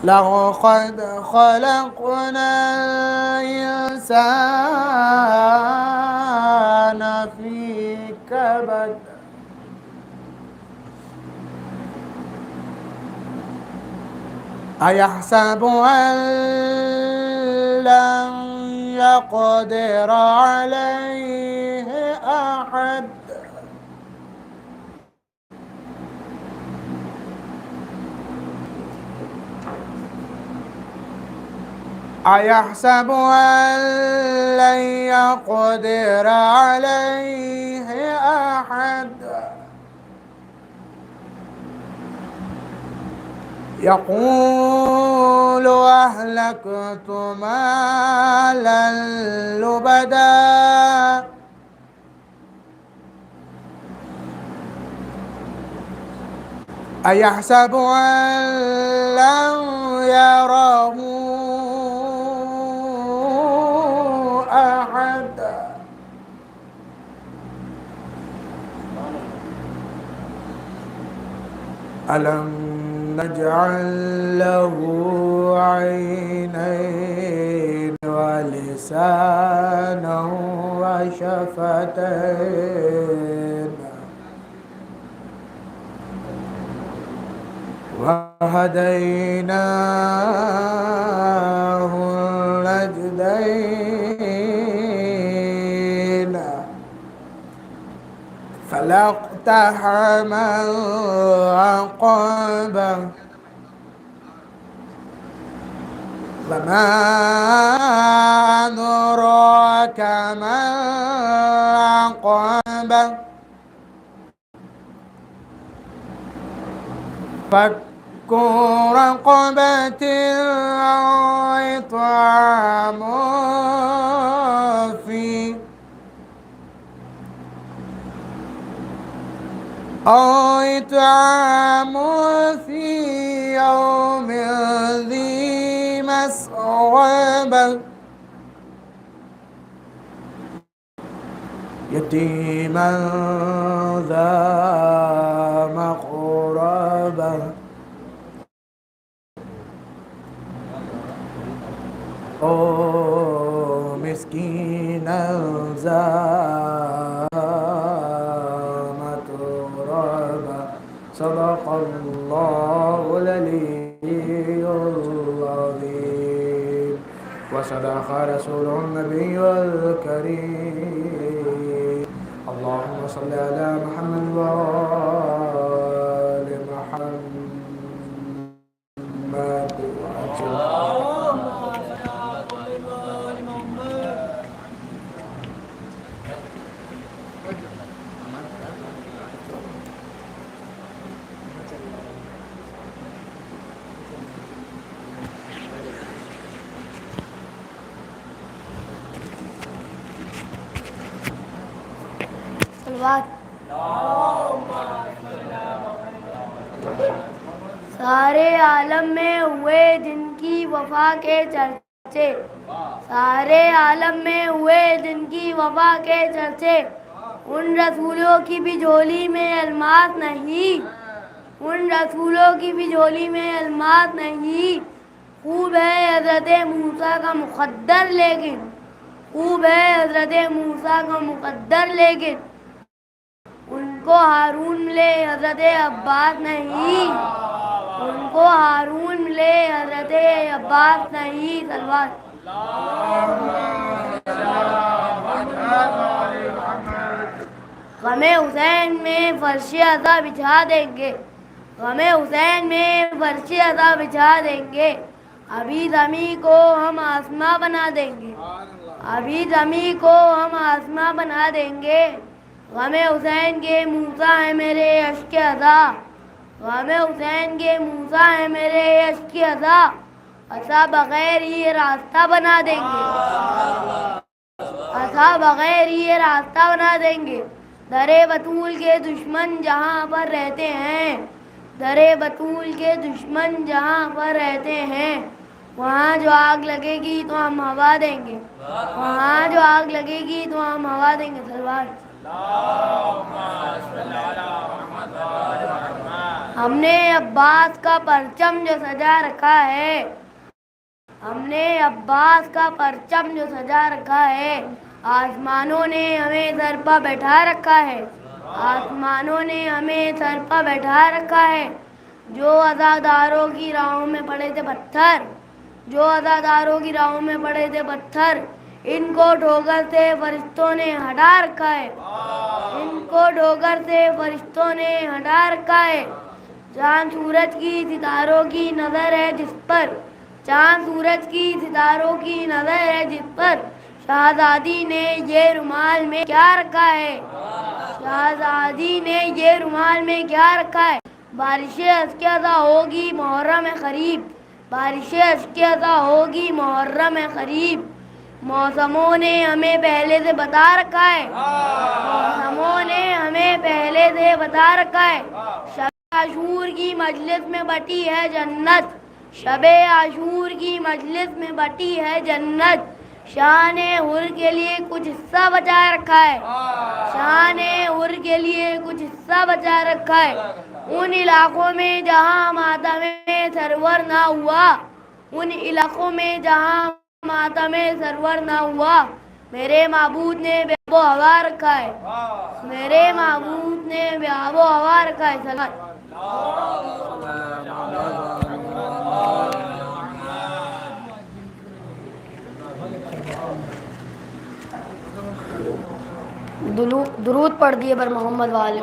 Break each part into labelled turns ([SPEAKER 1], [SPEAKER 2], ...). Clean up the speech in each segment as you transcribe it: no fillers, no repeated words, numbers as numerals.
[SPEAKER 1] لقد خلقنا الإنسان في كبد أيحسب أن لن يقدر عليه أحد أيحسب أن لن يقدر عليه أحد يقول أهلكت مالا لبدا أيحسب أن لم يره أحد ألم نجعل له عينين ولسانا وشفتين وهديناه النجدين فلا اقتحم العقبة وما أدراك ما العقبة فك رقبة أو إطعام في يوم ذي مسغبة يتيما ذا مقربة أو مسكينا ذا متربة صدق الله العلي العظيم وصدق رسوله النبي الكريم اللهم صل على محمد وآل محمد
[SPEAKER 2] سارے عالم میں ہوئے جن کی وفا کے چرچے سارے عالم میں ہوئے جن کی وفا کے چرچے ان رسولوں کی بھی جھولی میں الماس نہیں ان رسولوں کی بھی جھولی میں الماس نہیں خوب ہے حضرت موسیٰ کا مقدر لیکن خوب ہے حضرت موسیٰ کا مقدر لیکن ان کو ہارون ملے حضرت عباس نہیں ان کو ہارون ملے حضرت عباس نہیں سلوات غم حسین میں فرش عزا بچھا دیں گے غم حسین میں فرش عزا بچھا دیں گے ابھی زمین کو ہم آسماں بنا دیں گے ابھی زمین کو ہم آسماں بنا دیں گے غم حسین کے موسیٰ ہے میرے اشک عزا غم حسین کے موسیٰ ہے میرے اشک عزا عصا بغیر یہ راستہ بنا دیں گے عصا بغیر یہ راستہ بنا دیں گے در بطول کے دشمن جہاں پر رہتے ہیں در بطول کے دشمن جہاں پر رہتے ہیں وہاں جو آگ لگے گی تو ہم ہوا دیں گے وہاں جو آگ لگے گی تو ہم ہوا دیں گے سلوات हमने अब्बास का परचम जो सजा रखा है, हमने अब्बास का परचम जो सजा रखा है, आसमानों ने हमें सर पर बैठा रखा है, आसमानों ने हमें सर पर बैठा रखा है। जो अज़ादारों की राहों में पड़े थे पत्थर, जो अज़ादारों की राहों में पड़े थे पत्थर, इनको ठोकर से फरिश्तों ने हटा रखा है, इनको ठोकर से फरिश्तों ने हटा रखा है। चांद सूरज की सितारों की नज़र है जिस पर, चांद सूरज की सितारों की नज़र है जिस पर, शहजादी ने ये रुमाल में क्या रखा है, शहजादी ने ये रुमाल में क्या रखा है। बारिशें अज़ा होगी मुहर्रम ख़रीब, बारिशें अज़ा होगी मुहर्रम ख़रीब। मौसमों ने हमें पहले से बता रखा है, मौसमों ने हमें पहले से बता रखा है। शब आशूर की मजलिस में बटी है जन्नत, शब आशूर की मजलिस में बटी है जन्नत। शान हुर के लिए कुछ हिस्सा बचा रखा है, शान हुर के लिए कुछ हिस्सा बचा रखा है। उन इलाकों में जहाँ मातम सरवर ना हुआ, उन इलाकों में जहाँ मातम सरवर ना हुआ, मेरे माबूद ने बेआबो हवा रखा है, मेरे माबूद ने बेआबो हवा रखा है। सलात दुरूद पढ़ दिए बर मोहम्मद वाले।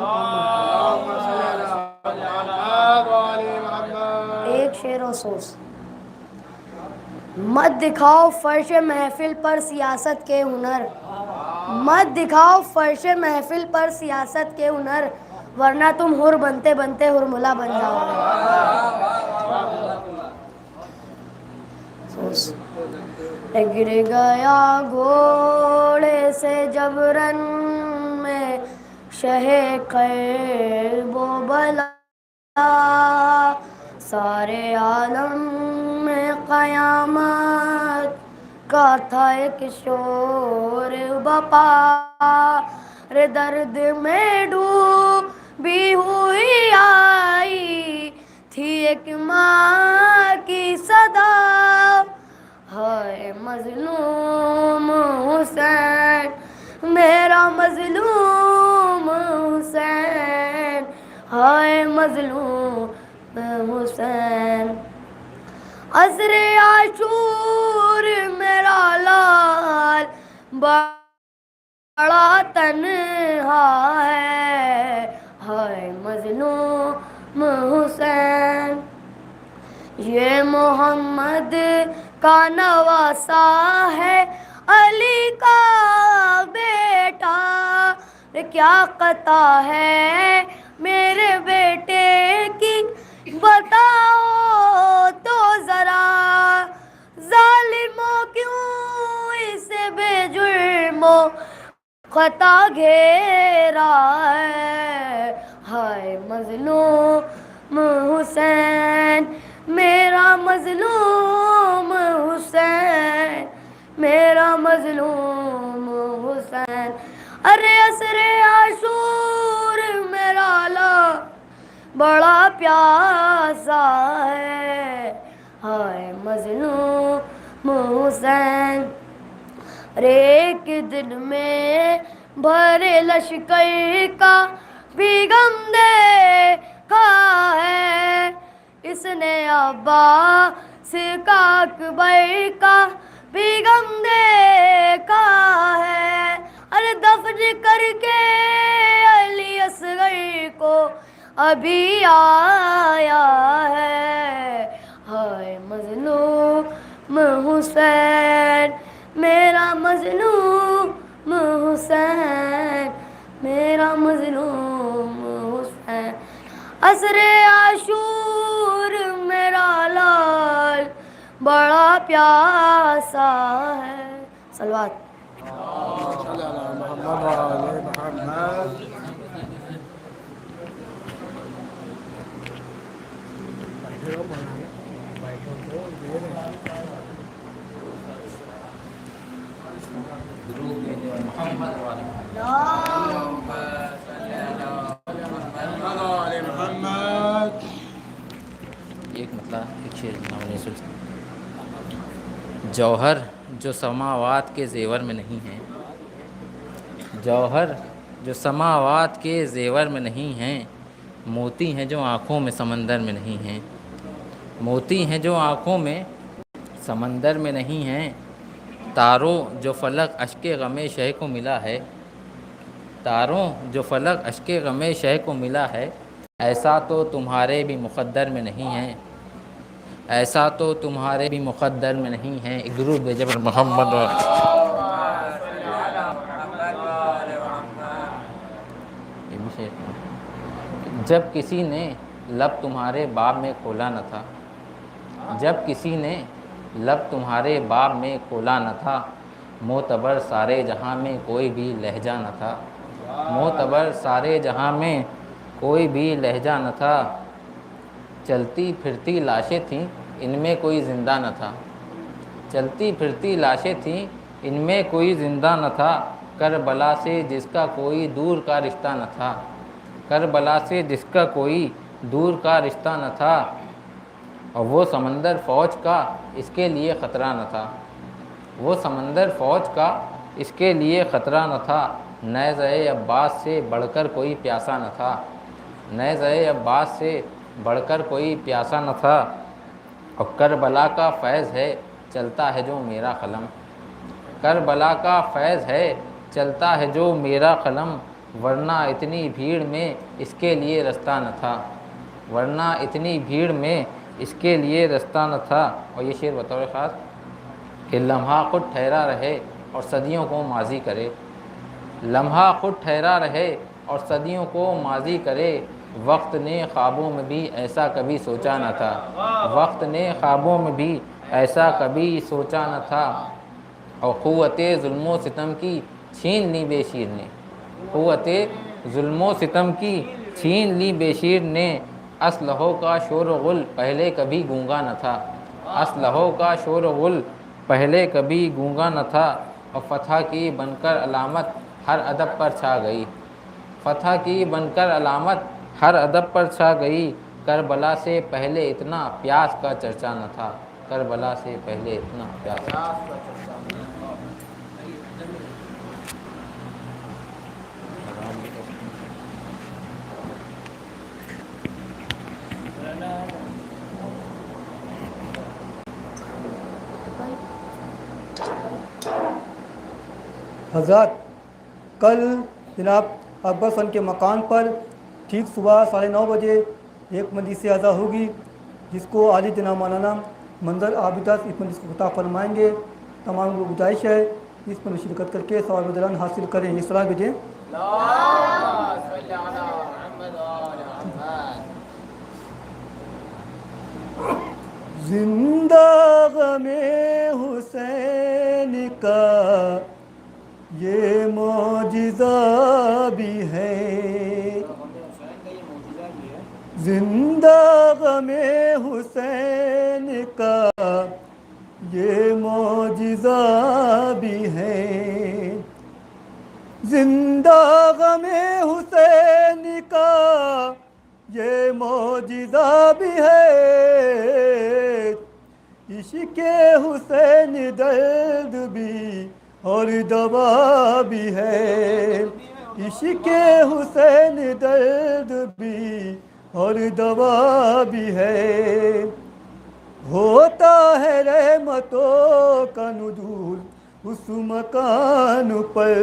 [SPEAKER 2] एक शेर और सोच। मत दिखाओ फर्श महफिल पर सियासत के हुनर, मत दिखाओ फर्श महफिल पर सियासत के हुनर, वरना तुम हुर बनते बनते हुरमुला बन जाओगे। गिर गया घोड़े से जबरन में शहे क़ैबो बला, सारे आलम में क़यामत का था एक शोर बपा। रे दर्द में डूबी हुई आई थी एक माँ की सदा, हाय मजलूम हुसैन, मेरा मजलूम हुसैन, हाय मजलूम हुसैन। अज़्रे आशूर मेरा लाल बड़ा तन्हा है, हाय मजलूम हुसैन। ये मोहम्मद का नवासा है, अली का बेटा, क्या कता है मेरे बेटे की, बताओ तो जरा। जालिमों क्यों इसे बेजुर्मो खता घेरा है, हाय मजलूम हुसैन, मेरा मजलूम हुसैन, मेरा मजलूम हुसैन। अरे असरे आशूर मेरा ला बड़ा प्यासा है, हाय मजलूम हुसैन। अरे एक दिन में भरे लश्कर का भी गम देखा है, इसने अब्बास का अकबर का भी गम देखा है। अरे दफन करके अली असगर को अभी आया है, हाय मजलूम हुसैन, मेरा मजलूम हुसैन, मेरा मजलूम हुसैन। असरे आशूर मेरा लाल बड़ा प्यासा है। सलवात
[SPEAKER 3] درود بھیجے محمد والے ایک مطلب ایک شعر جوہر جو سماوات کے زیور میں نہیں ہے، جوہر جو سماوات کے زیور میں نہیں ہیں، موتی ہیں جو آنکھوں میں سمندر میں نہیں ہیں، موتی ہیں جو آنکھوں میں سمندر میں نہیں ہیں، تاروں جو فلک اشک غم شہ کو ملا ہے، تاروں جو فلک اشک غم شہ کو ملا ہے، ایسا تو تمہارے بھی مقدر میں نہیں ہے، ایسا تو تمہارے بھی مقدر میں نہیں ہے۔ ایک درود بھیجے پر محمد جب کسی نے لب تمہارے باب میں کھولا نہ تھا، جب کسی نے لب تمہارے باب میں کھولا نہ تھا، معتبر سارے جہاں میں کوئی بھی لہجہ نہ تھا، معتبر سارے جہاں میں کوئی بھی لہجہ نہ تھا، چلتی پھرتی لاشیں تھیں ان میں کوئی زندہ نہ تھا، چلتی پھرتی لاشیں تھیں ان میں کوئی زندہ نہ تھا، کربلا سے جس کا کوئی دور کا رشتہ نہ تھا، کربلا سے جس کا کوئی دور کا رشتہ نہ تھا، اور وہ سمندر فوج کا اس کے لیے خطرہ نہ تھا، وہ سمندر فوج کا اس کے لیے خطرہ نہ تھا، نیزۂ عباس سے بڑھ کر کوئی پیاسا نہ تھا، نیزۂ عباس سے بڑھ کر کوئی پیاسا نہ تھا، اور کربلا کا فیض ہے چلتا ہے جو میرا قلم، کربلا کا فیض ہے چلتا ہے جو میرا قلم، ورنہ اتنی بھیڑ میں اس کے لیے رستہ نہ تھا، ورنہ اتنی بھیڑ میں اس کے لیے رستہ نہ تھا۔ اور یہ شعر بطور خاص کہ لمحہ خود ٹھہرا رہے اور صدیوں کو ماضی کرے، لمحہ خود ٹھہرا رہے اور صدیوں کو ماضی کرے، وقت نے خوابوں میں بھی ایسا کبھی سوچا نہ تھا، وقت نے خوابوں میں بھی ایسا کبھی سوچا نہ تھا، اور قوت ظلم و ستم کی چھین لی بے شیر نے، قوت ظلم و ستم کی چھین لی بے شیر نے، اسلحوں کا شور و غل پہلے کبھی گونگا نہ تھا، اسلحوں کا شور و غل پہلے کبھی گونگا نہ تھا، اور فتح کی بن کر علامت ہر ادب پر چھا گئی، فتح کی بن کر علامت ہر ادب پر چھا گئی، کربلا سے پہلے اتنا پیاس کا چرچا نہ تھا، کربلا سے پہلے اتنا پیاس کا
[SPEAKER 4] حضرات، کل جناب اکبر فن کے مکان پر ٹھیک صبح 9:30 بجے ایک مجلس اعزا ہوگی، جس کو عالی جناب مولانا منظر عابدہ اس مجلس کو خطاب فرمائیں گے۔ تمام کو گزارش ہے اس میں شرکت کر کے ثواب بدلان حاصل کریں۔ یہ صلاح بھیجیں۔ زندہ غم حسین کا یہ معجزہ بھی ہے، زندہ غم حسین کا یہ معجزہ بھی ہے، زندہ غم حسین کا یہ معجزہ بھی ہے، عشق حسین درد بھی اور دوا بھی ہے، عشق حسین درد بھی اور دوا بھی ہے، ہوتا ہے رحمتوں کا نزول اس مکان پر،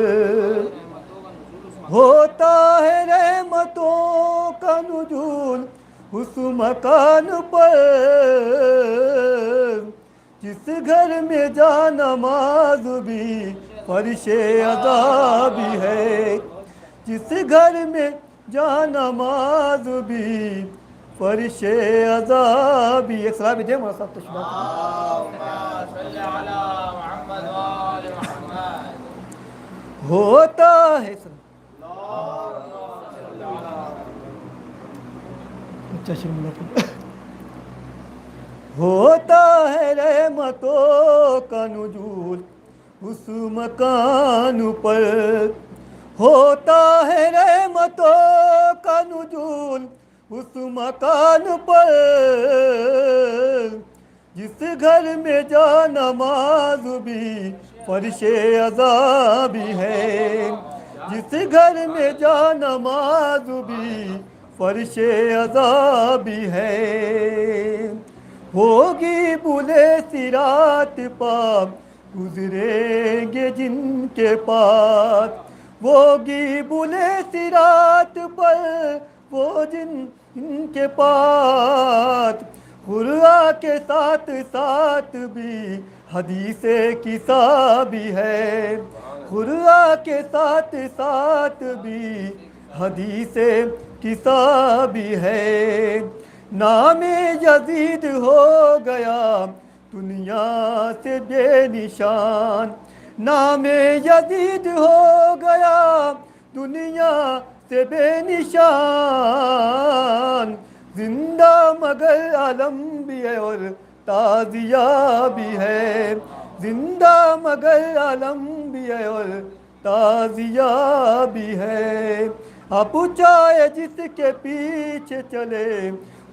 [SPEAKER 4] ہوتا ہے رحمتوں کا نزول اس مکان پر، جس گھر میں جا نماز بھی فرش ادا بھی ہے، جس گھر میں جا نماز بھی فرش ادا بھی۔ ایک صلاح بھی دے مولانا صاحب تشریف ہوتا ہے ہوتا ہے رحمتوں کا نزول اس مکان پر ہوتا ہے رحمتوں کا نزول اس مکان پر جس گھر میں جا نماز بھی فرش عذاب بھی ہے جس گھر میں جا نماز بھی فرش عذاب بھی ہے ہوگی بلے صراط پاپ گزریں گے جن کے پاس ہوگی بلے صراط پر وہ جن کے پاس قرآن کے ساتھ ساتھ بھی حدیث قصہ بھی ہے قرآن کے ساتھ ساتھ بھی حدیث قصہ بھی ہے نام یزید ہو گیا دنیا سے بے نشان نام یزید ہو گیا دنیا سے بے نشان زندہ مگر علم بھی ہے اور تازیہ بھی ہے زندہ مگر علم بھی ہے اور تازیہ بھی ہے آپ چاہے جس کے پیچھے چلے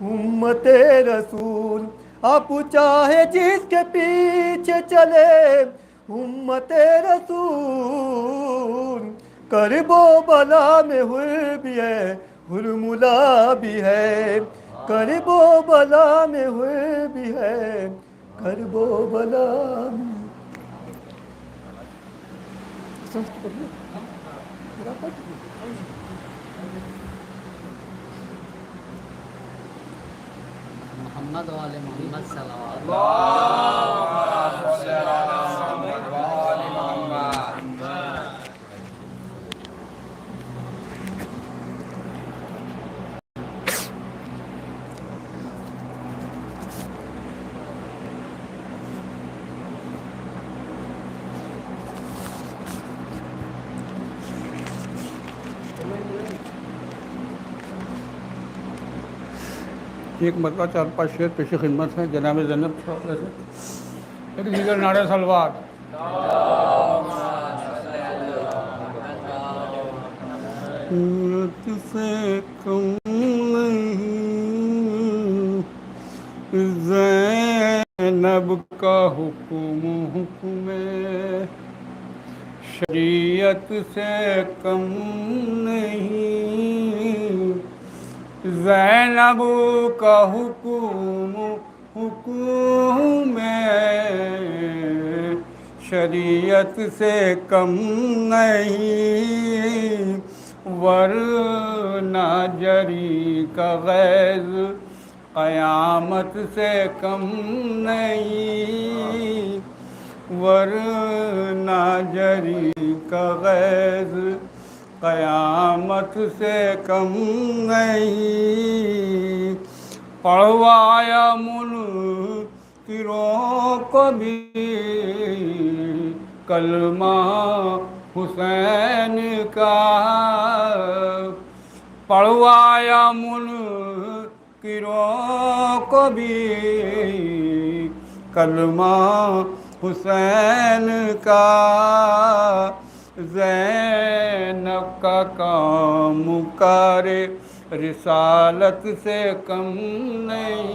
[SPEAKER 4] امت رسول آپ چاہے جس کے پیچھے چلے امت رسول کرب و بلا میں ہر بھی ہے ہرملا بھی ہے کرب و بلا میں ہر بھی ہے کرب و بلا
[SPEAKER 5] محمد والے محمد صلوات
[SPEAKER 6] ایک مرتبہ 4-5 شعر پیش خدمت ہیں جناب زینب صاحب سے ایک دیگر نعرہ سلوات سے کم نہیں زینب کا حکم شریعت سے کم نہیں زینب کا حکم شریعت سے کم نہیں ورنہ جری کا غیظ قیامت سے کم نہیں ورنہ جری کا غیظ قیامت سے کم نہیں پڑھوایا منکروں کو بھی کلمہ حسین کا پڑھوایا منکروں کو بھی کلمہ حسین کا زینب کا کام کار رسالت سے کم نہیں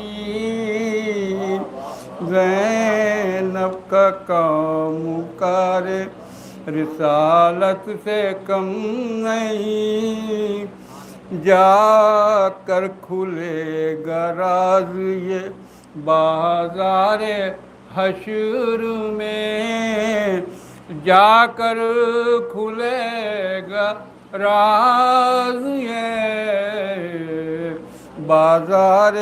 [SPEAKER 6] زینب کا کام کار رسالت سے کم نہیں جا کر کھلے گا راز یہ بازار حشر میں جا کر کھلے گا راز یہ بازار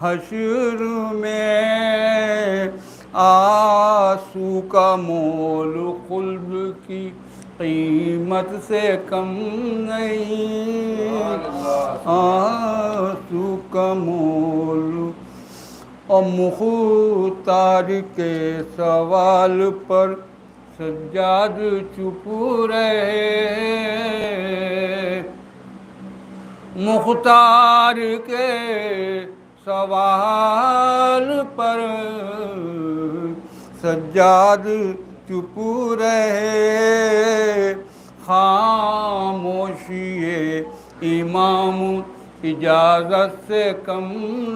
[SPEAKER 6] حشر میں آنسو کا مول قلب کی قیمت سے کم نہیں آنسو کا مول اور مختار کے سوال پر سجاد چپ رہے مختار کے سوال پر سجاد چپ رہے، خاموشی امام اجازت سے کم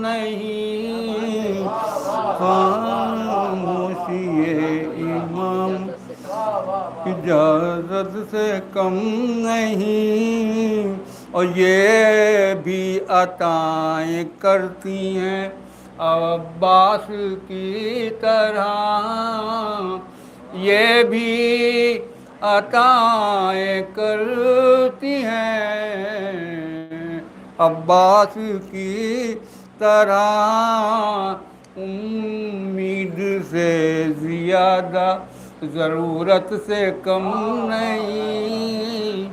[SPEAKER 6] نہیں، خاموشی امام اجازت سے کم نہیں، اور یہ بھی عطائیں کرتی ہیں عباس کی طرح، یہ بھی عطائیں کرتی ہیں عباس کی طرح، امید سے زیادہ ضرورت سے کم نہیں،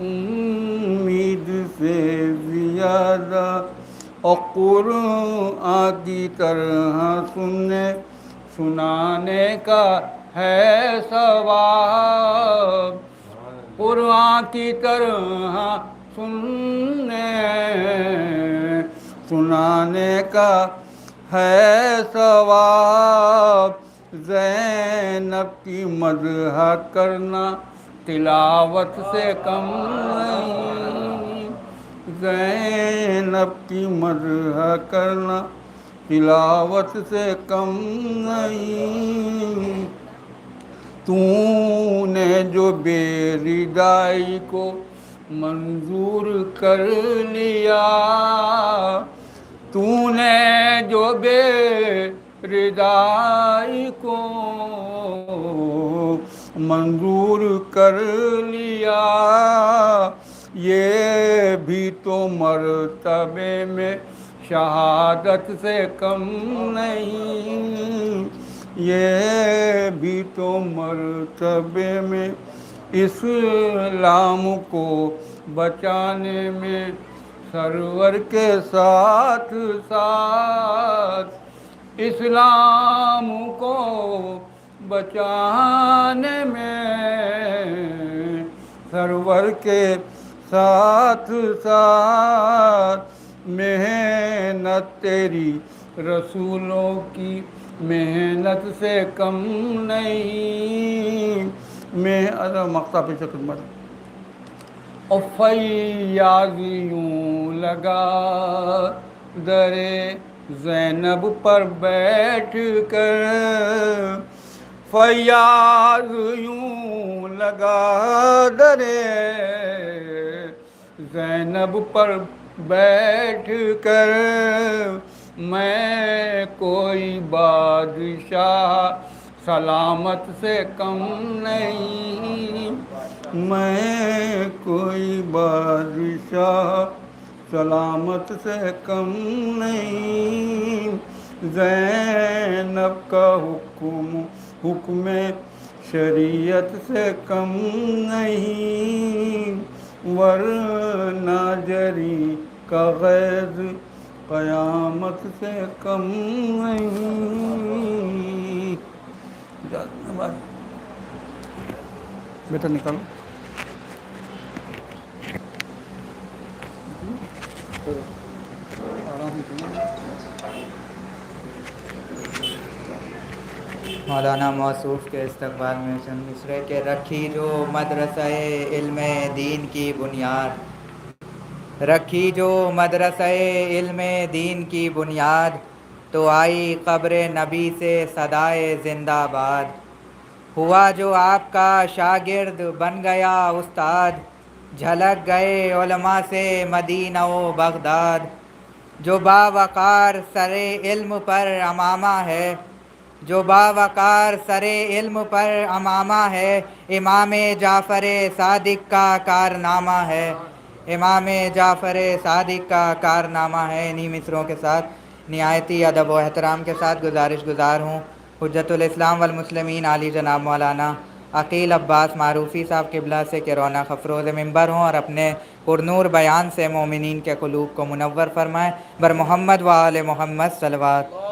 [SPEAKER 6] امید سے زیادہ، اور قرآن کی طرح سنانے کا ہے ثواب، قرآن کی طرح سنانے کا ہے ثواب، زینب کی مدح کرنا تلاوت سے کم نہیں، زینب کی مدح کرنا تلاوت سے کم نہیں، تو نے جو بے ردائی کو منظور کر لیا، تو نے جو بے ردائی کو منظور کر لیا، یہ بھی تو مرتبے میں شہادت سے کم نہیں، یہ بھی تو مرتبے میں اسلام کو بچانے میں سرور کے ساتھ ساتھ، اسلام کو بچانے میں سرور کے ساتھ ساتھ، محنت تیری رسولوں کی محنت سے کم نہیں، میں مقطع پیش خدمت، اور فیاض یوں لگا درے زینب پر بیٹھ کر، فیاض یوں لگا درے زینب پر بیٹھ کر، میں کوئی بادشاہ سلامت سے کم نہیں، میں کوئی بادشاہ سلامت سے کم نہیں، زینب کا حکم شریعت سے کم نہیں، ورنہ جری کا غیظ قیامت سے کم نہیں۔ بیٹا نکالو۔
[SPEAKER 7] مولانا موصوف کے استقبال میں چند مصرے کے رکھی جو مدرسہ علم دین کی بنیاد، رکھی جو مدرسہ علم دین کی بنیاد، تو آئی قبر نبی سے صدائے زندہ باد، ہوا جو آپ کا شاگرد بن گیا استاد، جھلک گئے علماء سے مدینہ و بغداد، جو باوقار سر علم پر امامہ ہے، جو باوقار سر علم پر امامہ ہے، امام جعفر صادق کا کارنامہ ہے، امام جعفر صادق کا کارنامہ ہے۔ انہی مصروں کے ساتھ نہایتی ادب و احترام کے ساتھ گزارش گزار ہوں حجت الاسلام والمسلمین عالی جناب مولانا عقیل عباس معروفی صاحب قبلہ سے کہ رونق افروز ممبر ہوں اور اپنے پرنور بیان سے مومنین کے قلوب کو منور فرمائیں، بر محمد و آل محمد صلوات۔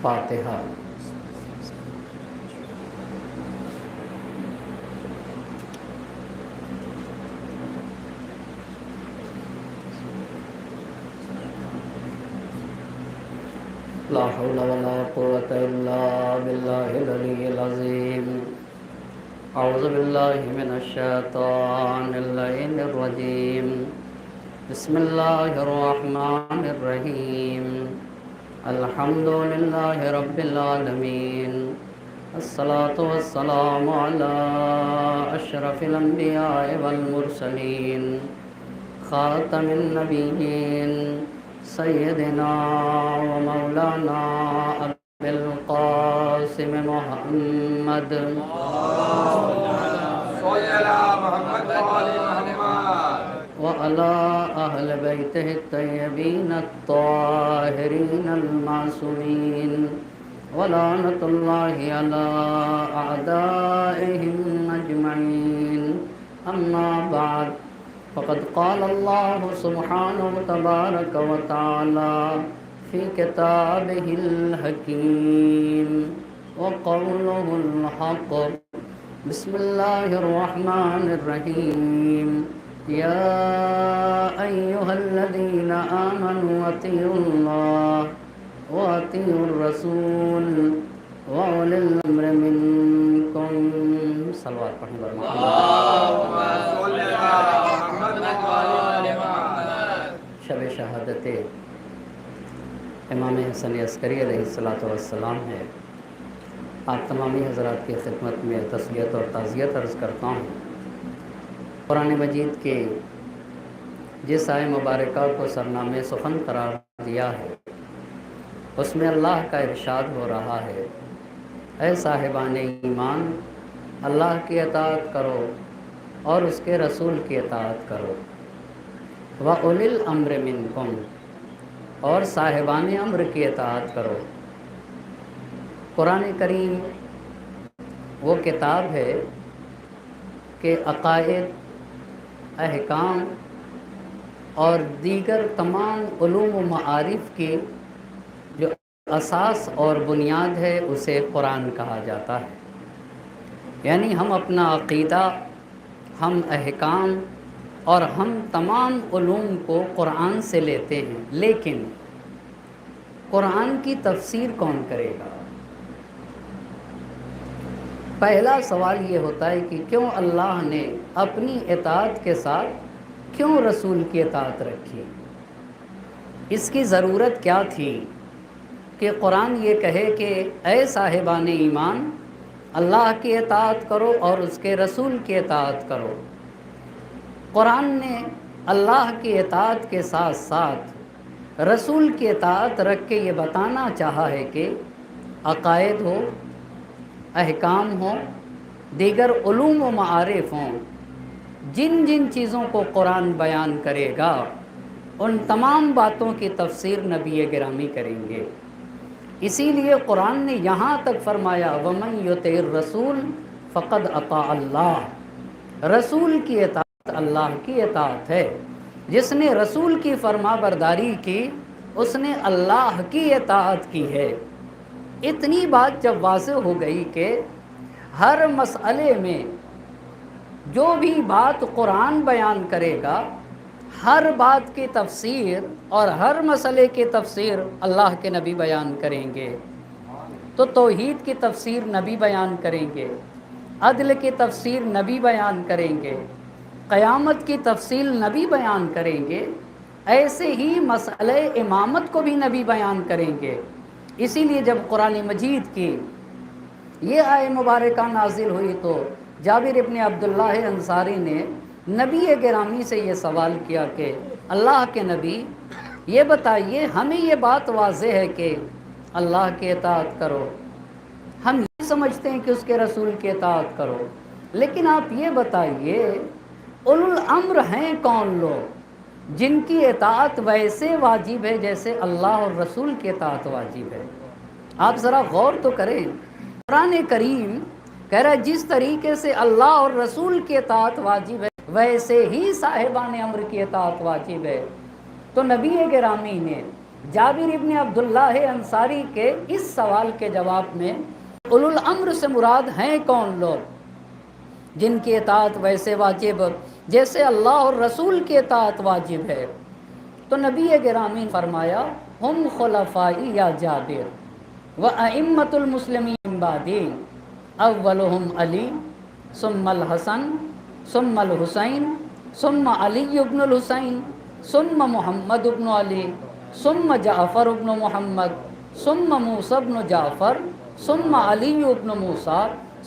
[SPEAKER 8] فاتحہ۔ لا حول ولا قوة إلا بالله العلي العظيم۔ أعوذ بالله من الشيطان اللعين الرجيم۔ بسم الله الرحمن الرحيم۔ الحمد لله رب العالمين، الصلاة والسلام على أشرف الأنبياء والمرسلين، خاتم النبيين، سیدنا و مولانا ابی القاسم محمد وعلى أهل بيته الطيبين الطاهرين المعصومين، ولعنة الله على أعدائهم أجمعين، أما بعد، فقد قال الله سبحانه تبارك وتعالى في كتابه الحكيم وقوله الحق، بسم الله الرحمن الرحيم، يا أيها الذين آمنوا أطيعوا الله وأطيعوا الرسول وأولي الأمر منكم۔ صلوات پڑھیں شب شہادت امام حسن عسکری علیہ السلام ہے۔ آپ تمامی حضرات کی خدمت میں تسلیت اور تعزیت عرض کرتا ہوں۔ قرآن مجید کے جس آیہ مبارکہ کو سرنامے سخن قرار دیا ہے، اس میں اللہ کا ارشاد ہو رہا ہے، اے صاحبان ایمان، اللہ کی اطاعت کرو اور اس کے رسول کی اطاعت کرو، وَأُولِي الْأَمْرِ مِنْكُمْ، اور صاحبان امر کی اطاعت کرو۔ قرآن کریم وہ کتاب ہے کہ عقائد، احکام اور دیگر تمام علوم و معارف کی جو اساس اور بنیاد ہے اسے قرآن کہا جاتا ہے۔ یعنی ہم اپنا عقیدہ، ہم احکام اور ہم تمام علوم کو قرآن سے لیتے ہیں، لیکن قرآن کی تفسیر کون کرے گا؟ پہلا سوال یہ ہوتا ہے کہ کیوں اللہ نے اپنی اطاعت کے ساتھ کیوں رسول کی اطاعت رکھی؟ اس کی ضرورت کیا تھی کہ قرآن یہ کہے کہ اے صاحبان ایمان، اللہ کی اطاعت کرو اور اس کے رسول کی اطاعت کرو۔ قرآن نے اللہ کی اطاعت کے ساتھ ساتھ رسول کی اطاعت رکھ کے یہ بتانا چاہا ہے کہ عقائد ہو، احکام ہو، دیگر علوم و معارف ہوں، جن جن چیزوں کو قرآن بیان کرے گا ان تمام باتوں کی تفسیر نبی گرامی کریں گے۔ اسی لیے قرآن نے یہاں تک فرمایا وَمَن يُطِعِ الرَّسُولَ فَقَدْ أَطَاعَ اللَّهَ، رسول کی اطاعت اللہ کی اطاعت ہے۔ جس نے رسول کی فرما برداری کی اس نے اللہ کی اطاعت کی ہے۔ اتنی بات جب واضح ہو گئی کہ ہر مسئلے میں جو بھی بات قرآن بیان کرے گا، ہر بات کی تفسیر اور ہر مسئلے کی تفسیر اللہ کے نبی بیان کریں گے۔ تو توحید کی تفسیر نبی بیان کریں گے، عدل کی تفسیر نبی بیان کریں گے، قیامت کی تفصیل نبی بیان کریں گے، ایسے ہی مسئلہ امامت کو بھی نبی بیان کریں گے۔ اسی لیے جب قرآن مجید کی یہ آیہ مبارکہ نازل ہوئی تو جابر ابن عبداللہ انصاری نے نبی گرامی سے یہ سوال کیا کہ اللہ کے نبی یہ بتائیے، ہمیں یہ بات واضح ہے کہ اللہ کی اطاعت کرو، ہم یہ سمجھتے ہیں کہ اس کے رسول کی اطاعت کرو، لیکن آپ یہ بتائیے اولو الامر ہیں کون لوگ جن کی اطاعت ویسے واجب ہے جیسے اللہ اور رسول کی اطاعت واجب ہے؟ آپ ذرا غور تو کریں۔ قرآن کریم کہہ رہا ہے جس طریقے سے اللہ اور رسول کی اطاعت واجب ہے ویسے ہی صاحبان امر کی اطاعت واجب ہے۔ تو نبی گرامی نے जाबिर इब्न अब्दुल्लाह अंसारी के इस सवाल के जवाब में उलुल अम्र से मुराद हैं कौन लोग जिनकी इताअत वैसे वाजिब जैसे अल्लाह और रसूल की इताअत वाजिब है। तो नबी गिरामी फरमाया हम खुलफाई या जाबिर व अइम्मतुल मुस्लिमीन बादी अव्वलुहुम अली सुम्मल हसन सुम्मल हुसैन सुम्मा अली इब्नुल हुसैन सुम्मा मुहम्मद इब्न अली सुम्मा जाफ़र इब्न मुहम्मद सुम्मा मूसा इब्न जाफ़र सुम्मा अली इब्न मूसा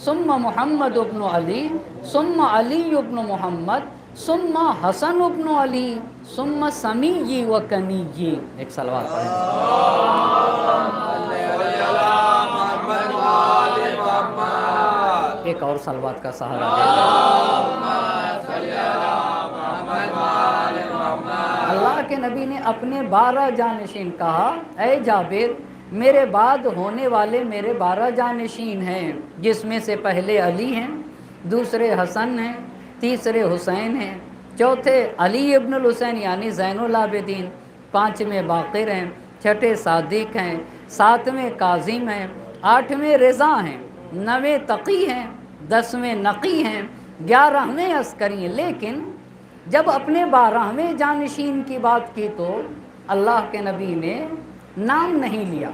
[SPEAKER 8] सुम्मा मुहम्मद इब्न अली सुम्मा अली इब्न मुहम्मद सुम्मा हसन इब्न अली सुम्मा समीयी व कनीयी। एक सलवात पढ़ें। एक और सलवात का सहारा अल्लाह के नबी ने अपने 12 जानशीन कहा, ऐ जाबिर मेरे बाद होने वाले मेरे 12 जानशीन हैं, जिसमें से पहले अली हैं, दूसरे हसन हैं, तीसरे हुसैन हैं, चौथे अली इब्नुल हुसैन यानी ज़ैनुल आबिदीन, पाँचवें बाक़िर हैं, छठे सादिक हैं, सातवें काजिम हैं, आठवें रज़ा हैं, नवें तकी हैं, 10वें नकी हैं, 11वें अस्करी हैं। लेकिन जब अपने 12वें जानशीन की बात की तो अल्लाह के नबी ने नाम नहीं लिया,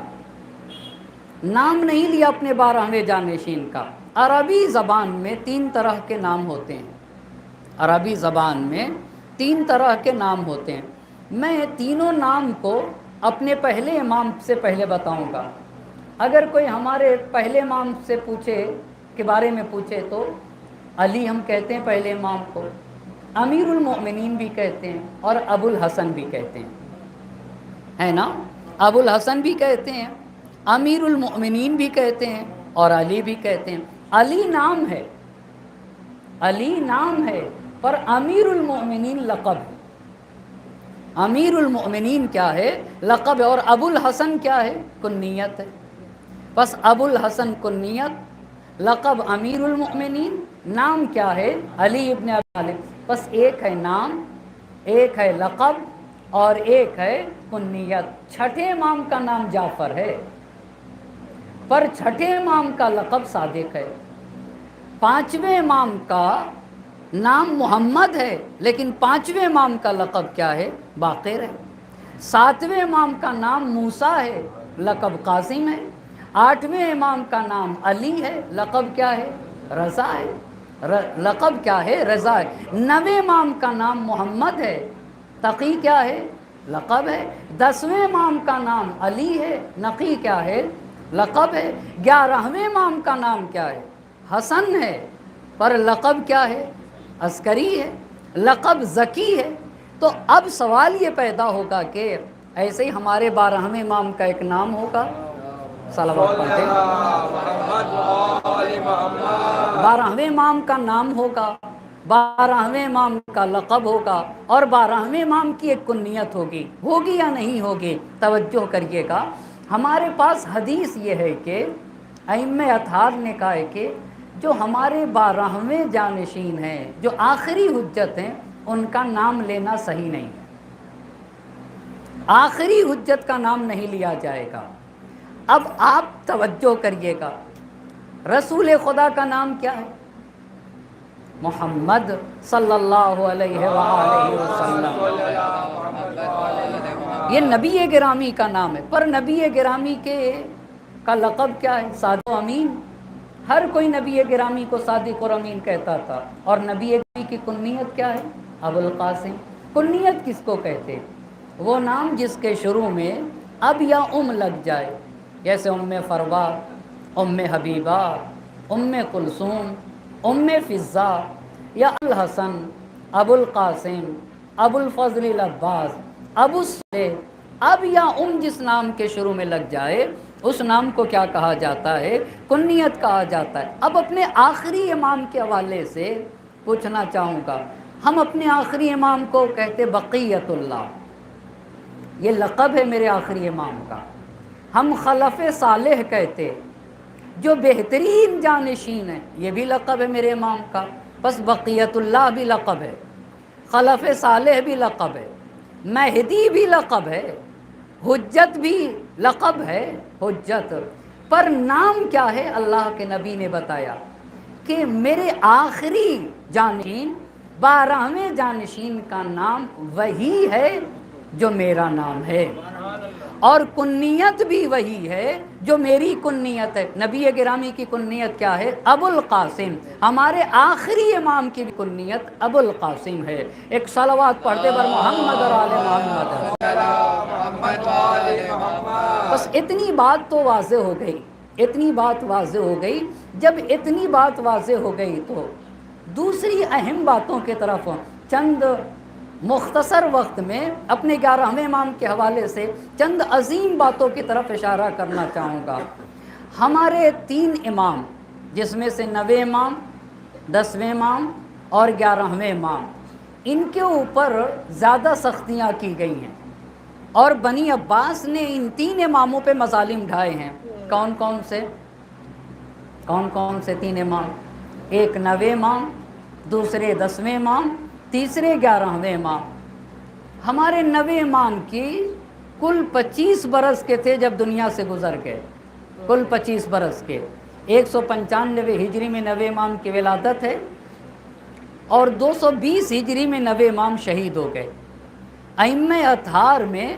[SPEAKER 8] नाम नहीं लिया अपने 12वें जानशीन का। अरबी ज़बान में 3 तरह के नाम होते हैं, अरबी ज़बान में 3 तरह के नाम होते हैं। मैं तीनों नाम को अपने पहले इमाम से पहले बताऊंगा। अगर कोई हमारे पहले इमाम से पूछे के बारे में पूछे तो अली हम कहते हैं पहले इमाम को, अमीरुल मोमिनीन भी कहते हैं और अबुल हसन भी कहते हैं, है ना। अबुल हसन भी कहते हैं, अमीरुल मोमिनीन भी कहते हैं और अली भी कहते हैं। अली नाम है, अली नाम है, पर अमीरुल मोमिनीन लक़ब है। अमीरुल मोमिनीन क्या है? लक़ब है। और अबुल हसन क्या है? कुन्नियत है। बस अबुल हसन कुन्नियत, लक़ब अमीरुल मोमिनीन, नाम क्या है? अली इब्न अबी तालिब। बस एक है नाम, एक है लक़ब और एक है कुन्नियत। छठे इमाम का नाम जाफ़र है, पर छठे इमाम का लक़ब सादिक है। पाँचवें इमाम का नाम मोहम्मद है, लेकिन 5वें इमाम का लक़ब क्या है? बाक़िर है। 7वें इमाम का नाम मूसा है, लक़ब कासिम है। 8वें इमाम का नाम अली है, लक़ब क्या है? रज़ा है, लक़ब क्या है? रज़ा है। 9वें इमाम का नाम मोहम्मद है, तकी क्या है? लक़ब है। 10वें इमाम का नाम अली है, नकी क्या है? लक़ब है। 11वें इमाम का नाम क्या है? हसन है, पर लक़ब क्या है? अस्करी है, लक़ब ज़की है। तो अब सवाल ये पैदा होगा कि ऐसे ही हमारे 12वें इमाम का एक नाम होगा, सलावत पढ़ते हैं, 12वें इमाम का नाम होगा, 12वें इमाम का लक़ब होगा और 12वें इमाम की एक कुन्नियत होगी। होगी या नहीं होगी? तवज्जो करिएगा। हमारे पास हदीस ये है कि अइम्मे अतहार ने कहा है कि जो हमारे 12वें जानशीन हैं, जो आखिरी हुज्जत हैं, उनका नाम लेना सही नहीं है। आखिरी हुज्जत का नाम नहीं लिया जाएगा। अब आप तवज्जो करिएगा, रसूल खुदा का नाम क्या है? मोहम्मद सल्लल्लाहु अलैहि वसल्लम। ये नबी गिरामी का नाम है, पर नबी गिरामी का लक़ब क्या है? सादो अमीन। हर कोई नबी गिरामी को सादिक और अमीन कहता था। और नबी गिरामी की कुन्नियत क्या है? अबुल कासिम। कुन्नियत किसको कहते? वो नाम जिसके शुरू में अब या लग जाए, जैसे उम्मे फरवा, उम्मे हबीबा, उम्मे कुलसूम, उम्मे फ़िज़्ज़ा या अल हसन, अबुल कासिम, अबुल फ़ज़ल अब्बास, अबू सलेह। अब या जिस नाम के शुरू में लग जाए उस नाम को क्या कहा जाता है? कुन्नियत कहा जाता है। अब अपने आखिरी इमाम के हवाले से पूछना चाहूँगा। हम अपने आखिरी इमाम को कहते बक़ियतुल्लाह, ये लक़ब है मेरे आखिरी इमाम का। हम खलफ़ सालेह कहते, जो बेहतरीन जानशीन है, ये भी लक़ब है मेरे इमाम का। बस बक़ियतुल्लाह भी लक़ब है, खलफ़ सालेह भी लक़ब है, महदी भी लक़ब है, حجت بھی لقب ہے حجت، پر نام کیا ہے؟ اللہ کے نبی نے بتایا کہ میرے آخری جانشین 12ویں جانشین کا نام وہی ہے جو میرا نام ہے، اور کنیت بھی وہی ہے جو میری کنیت ہے۔ نبی گرامی کی کنیت کیا ہے؟ ابو القاسم۔ ہمارے آخری امام کی بھی کنیت ابو القاسم ہے۔ ایک صلوات پڑھ دے بر محمد اور آل محمد۔ بس اتنی بات تو واضح ہو گئی، اتنی بات واضح ہو گئی۔ جب اتنی بات واضح ہو گئی تو دوسری اہم باتوں کی طرف چند مختصر وقت میں اپنے 11ویں امام کے حوالے سے چند عظیم باتوں کی طرف اشارہ کرنا چاہوں گا۔ ہمارے 3 امام، جس میں سے 9ویں امام، 10ویں امام اور 11ویں امام، ان کے اوپر زیادہ سختیاں کی گئی ہیں، اور بنی عباس نے ان 3 اماموں پہ مظالم ڈھائے ہیں۔ کون کون سے 3 امام؟ ایک 9ویں امام، دوسرے 10ویں امام، تیسرے 11ویں امام۔ ہمارے 9ویں امام کی کل 25 برس کے تھے جب دنیا سے گزر گئے، کل 25 برس کے۔ 195 ہجری میں 9ویں امام کی ولادت ہے، اور 220 ہجری میں 9ویں امام شہید ہو گئے۔ ائمہ اطہار میں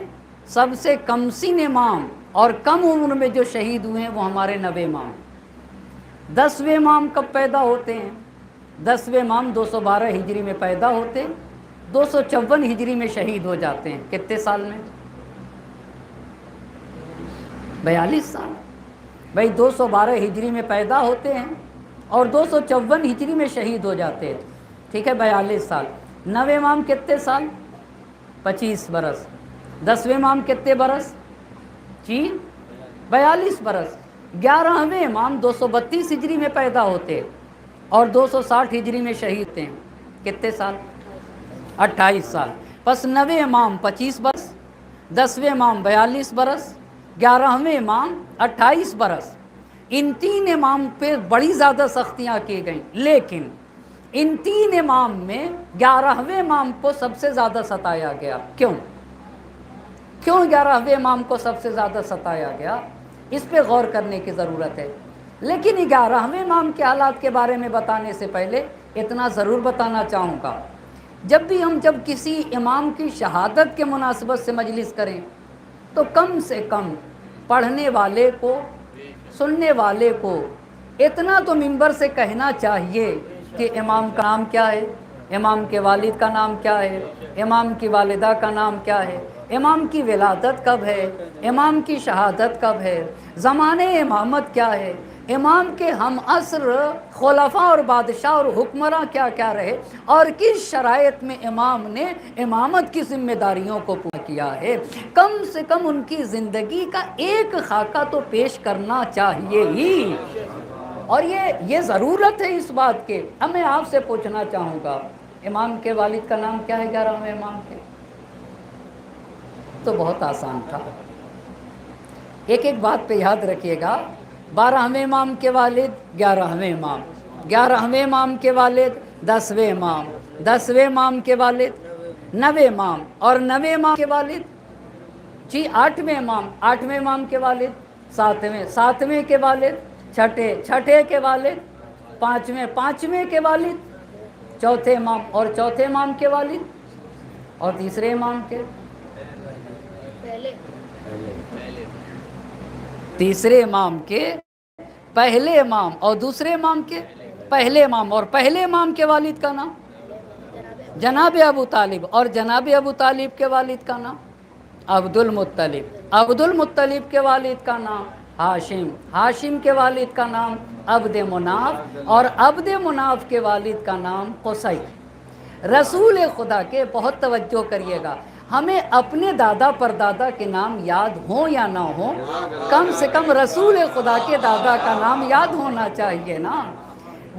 [SPEAKER 8] سب سے کم سن امام اور کم عمر میں جو شہید ہوئے ہیں وہ ہمارے 9ویں امام۔ 10ویں امام کب پیدا ہوتے ہیں؟ 10ویں امام 212 ہجری میں پیدا ہوتے، 254 ہجری میں شہید ہو جاتے ہیں۔ کتنے سال میں؟ 42 سال۔ بھائی 212 ہجری میں پیدا ہوتے ہیں اور 254 ہجری میں شہید ہو جاتے ہیں، ٹھیک ہے، 42 سال۔ 9ویں امام کتنے سال؟ 25 برس۔ 10ویں امام کتنے برس؟ جی 42 برس۔ 11ویں امام 232 ہجری میں پیدا ہوتے اور 260 ہجری میں شہید تھے، کتنے سال؟ 28 سال۔ پس 9ویں امام 25 برس، 10ویں امام 42 برس، 11ویں امام 28 برس۔ ان 3 امام پہ بڑی زیادہ سختیاں کی گئیں، لیکن ان 3 امام میں 11ویں امام کو سب سے زیادہ ستایا گیا۔ کیوں 11ویں امام کو سب سے زیادہ ستایا گیا؟ اس پہ غور کرنے کی ضرورت ہے۔ لیکن 11ویں امام کے حالات کے بارے میں بتانے سے پہلے اتنا ضرور بتانا چاہوں گا، جب کسی امام کی شہادت کے مناسبت سے مجلس کریں تو کم سے کم پڑھنے والے کو، سننے والے کو اتنا تو منبر سے کہنا چاہیے کہ امام کا نام کیا ہے، امام کے والد کا نام کیا ہے، امام کی والدہ کا نام کیا ہے، امام کی ولادت کب ہے، امام کی شہادت کب ہے، زمانہ امامت کیا ہے، امام کے ہم عصر خلفاء اور بادشاہ اور حکمراں کیا کیا رہے، اور کس شرائط میں امام نے امامت کی ذمہ داریوں کو پورا کیا ہے۔ کم سے کم ان کی زندگی کا ایک خاکہ تو پیش کرنا چاہیے ہی، اور یہ ضرورت ہے اس بات کے۔ اب میں آپ سے پوچھنا چاہوں گا، امام کے والد کا نام کیا ہے 11ویں امام کے؟ تو بہت آسان تھا، ایک بات پہ یاد رکھیے گا۔ 12ویں امام کے والد 11ویں امام، 11ویں امام کے والد 10ویں امام، 10ویں امام کے والد 9ویں امام، اور 9ویں امام کے والد 8ویں امام، 8ویں امام کے والد 7ویں، 7ویں کے والد 6ٹھے کے والد 5ویں، 5ویں کے والد 4تھے امام، اور 4تھے امام کے والد، اور تیسرے امام کے، تیسرے امام کے پہلے امام، اور دوسرے امام کے پہلے امام، اور پہلے امام کے والد کا نام جناب ابو طالب، اور جناب ابو طالب کے والد کا نام عبد المطلب، عبد المطلب کے والد کا نام ہاشم، ہاشم کے والد کا نام عبد مناف، اور عبد مناف کے والد کا نام قصی۔ رسول خدا کے بہت توجہ کریے گا، ہمیں اپنے دادا پر دادا کے نام یاد ہوں یا نہ ہوں، کم سے کم رسول خدا کے دادا کا نام یاد ہونا چاہیے نا۔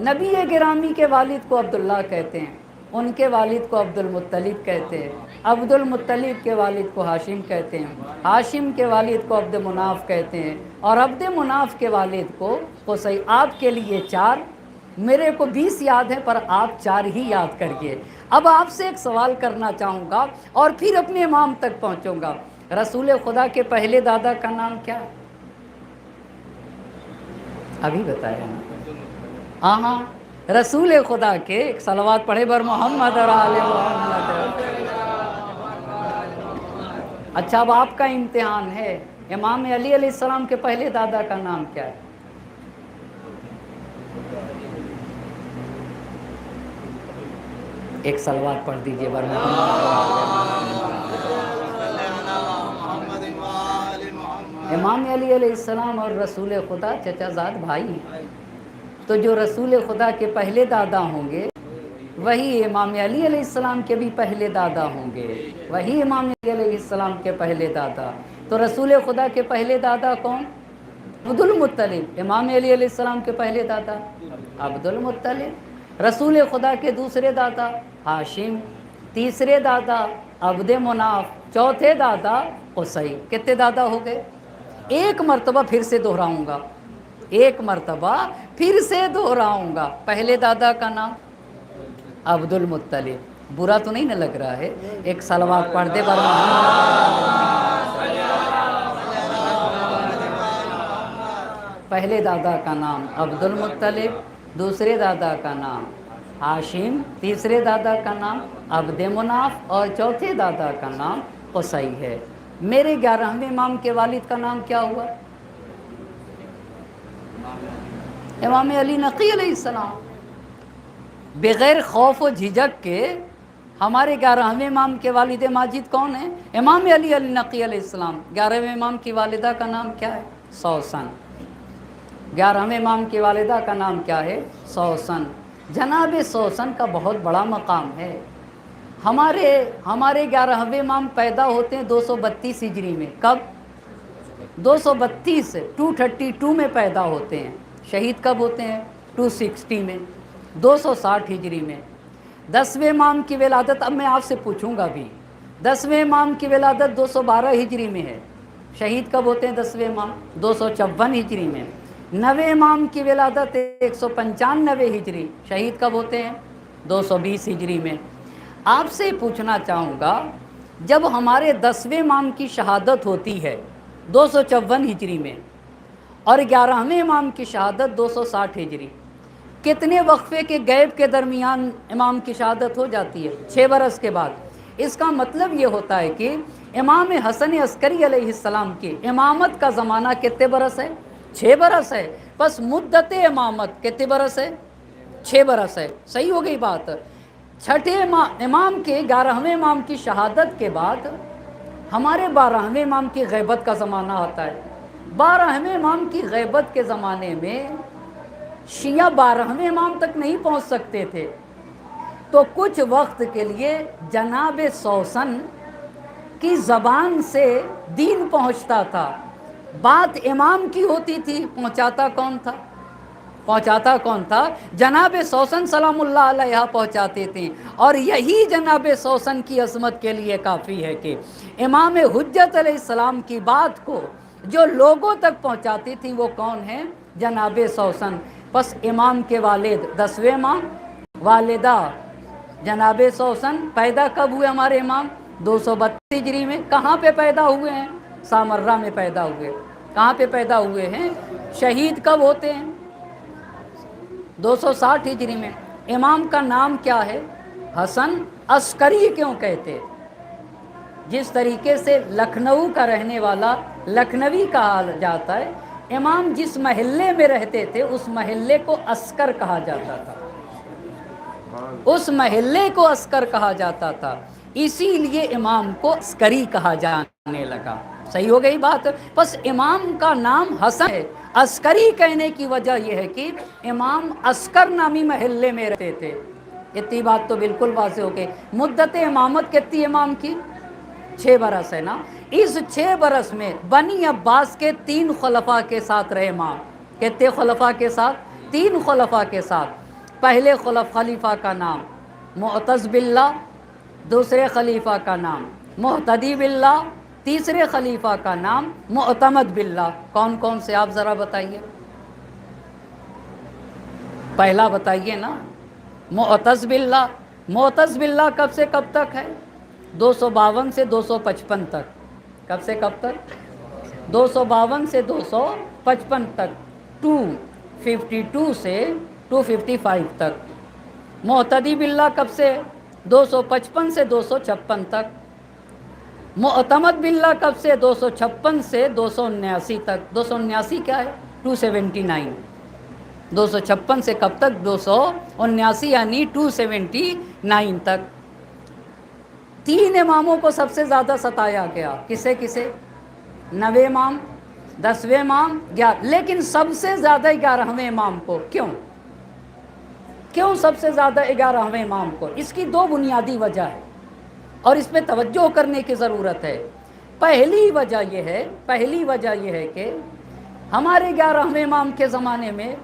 [SPEAKER 8] نبی گرامی کے والد کو عبداللہ کہتے ہیں، ان کے والد کو عبد المطلب کہتے ہیں، عبد المطلب کے والد کو ہاشم کہتے ہیں، ہاشم کے والد کو عبد مناف کہتے ہیں، اور عبد مناف کے والد کو قصی۔ آپ کے لیے 4، میرے کو 20 یاد ہیں، پر آپ 4 ہی یاد کریے۔ اب آپ سے ایک سوال کرنا چاہوں گا اور پھر اپنے امام تک پہنچوں گا۔ रसूल खुदा के पहले दादा का नाम क्या है? अभी बताया ना। हाँ, रसूल खुदा के एक सलवात पढ़े बर मोहम्मद और आले मोहम्मद। अच्छा, अब आपका इम्तिहान है, इमाम अली अलैहिस्सलाम के पहले दादा का नाम क्या है? एक सलवात पढ़ दीजिए बर इमाम अली अलैहिस्सलाम और रसूल खुदा चचाजाद भाई हैं। तो जो रसूल खुदा के पहले दादा होंगे वही इमाम अली अलैहिस्सलाम के भी पहले दादा होंगे, वही इमाम अली अलैहिस्सलाम के पहले दादा। तो रसूल खुदा के पहले दादा कौन? अब्दुल मुत्तलिब। इमाम अली अलैहिस्सलाम के पहले दादा अब्दुल मुत्तलिब। रसूल खुदा के दूसरे दादा हाशिम, तीसरे दादा अब्द मुनाफ, चौथे दादा कुसै। कितने दादा हो गए? एक मर्तबा फिर से दोहराऊंगा, एक मर्तबा फिर से दोहराऊंगा। पहले दादा का नाम अब्दुल मुत्तलिब। बुरा तो नहीं ना लग रहा है? एक सलवात पढ़ दे बर पहले दादा का नाम अब्दुल मुत्तलिब, दूसरे दादा का नाम हाशिम, तीसरे दादा का नाम अब्द मुनाफ और चौथे दादा का नाम कुसै है। मेरे 11वें इमाम के वालिद का नाम क्या हुआ? इमाम अली नकी अलैहिस्सलाम। बग़ैर खौफ व झिझक के हमारे 11वें इमाम के वालिद माजिद कौन है? इमाम अली नकी अलैहिस्सलाम। 11वें इमाम की वालिदा का नाम क्या है? सौसन। 11वें इमाम की वालिदा का नाम क्या है? सौसन। जनाब सौसन का बहुत बड़ा मकाम है। हमारे 11वें इमाम पैदा होते हैं 232 हिजरी में। कब? 232 232 में पैदा होते हैं। शहीद कब होते हैं? 260 में, 260 हिजरी में। 10वें इमाम की विलादत, अब मैं आपसे पूछूंगा भी, 10वें इमाम की विलादत 212 हिजरी में है। शहीद कब होते हैं 10वें इमाम? 254 हिजरी में। 9वें इमाम की विलादत 195 हिजरी। शहीद कब होते हैं? 220 हिजरी में। आपसे पूछना चाहूँगा, जब हमारे 10वें इमाम की शहादत होती है 254 हिजरी में और 11वें इमाम की शहादत 260 हिजरी, कितने वक्फे के गैप के दरमियान इमाम की शहादत हो जाती है? 6 बरस के बाद। इसका मतलब ये होता है कि इमाम हसन अस्करी अलैहिस्सलाम की इमामत का ज़माना कितने बरस है? 6 बरस है। बस मुद्दत इमामत कितने बरस है? 6 बरस है। सही हो गई बात। छठे इमाम के 11वें इमाम की शहादत के बाद हमारे 12वें इमाम की गैबत का ज़माना आता है। 12वें इमाम की गैबत के ज़माने में शिया 12वें इमाम तक नहीं पहुंच सकते थे, तो कुछ वक्त के लिए जनाब सौसन की ज़बान से दीन पहुंचता था। बात इमाम की होती थी, पहुंचाता कौन था? जनाब सौसन सलामुल्लाह अलैहा पहुंचाते थे। और यही जनाब सौसन की अज़मत के लिए काफ़ी है कि इमाम हुज्जत अलैहिस्सलाम की बात को जो लोगों तक पहुंचाती थी वो कौन है? जनाब सौसन। बस इमाम के वालिद 10वें इमाम, वालिदा जनाब सौसन। पैदा कब हुए हमारे इमाम? 232 हिजरी में। कहाँ पे पैदा हुए हैं? सामर्रा में पैदा हुए। कहाँ पे पैदा हुए हैं? शहीद कब होते हैं? 260 हिजरी में। इमाम का नाम क्या है? हसन अस्करी क्यों कहते? जिस तरीके से लखनऊ का रहने वाला लखनवी कहा जाता है, इमाम जिस महल्ले में रहते थे उस महल्ले को अस्कर कहा जाता था, उस महल्ले को अस्कर कहा जाता था, इसीलिए इमाम को अस्करी कहा जाने लगा। सही हो गई बात। बस इमाम का नाम हसन है। अस्करी कहने की वजह यह है कि इमाम अस्कर नामी महल्ले में रहते थे। इतनी बात तो बिल्कुल वाज़ेह हो गई। मुद्दत इमामत कितनी इमाम की? 6 बरस है ना। इस 6 बरस में बनी अब्बास के 3 खलफा के साथ रहे इमाम। कितने खलफा के साथ? 3 खलफा के साथ। पहले खलीफा का नाम मुअतज़ बिल्लाह, दूसरे खलीफा का नाम मुहतदी बिल्लाह, तीसरे खलीफा का नाम मुअतमद बिल्लाह। कौन कौन से आप ज़रा बताइए? पहला बताइए ना, मुअतज़ बिल्लाह। मुअतज़ बिल्लाह कब से कब तक है? 252 से 255 तक। कब से कब तक? 252 से 255 तक, 252 से 255 तक। मुअतदी बिल्ला कब से? 255 से 256 तक। मुअतमद बिल्ला कब से? 256 से 279 तक। 279 क्या है? 279। 256 से कब तक? 279 यानी 279 तक। 3 इमामों को सबसे ज़्यादा सताया गया। किसे किसे? 9वें इमाम, 10वें इमाम, 11, लेकिन सबसे ज़्यादा 11वें इमाम को। क्यों सबसे ज़्यादा 11वें इमाम को? इसकी 2 बुनियादी वजह है और इस पे तवज्जो करने की ज़रूरत है। पहली वजह यह है कि हमारे 11वें इमाम के ज़माने में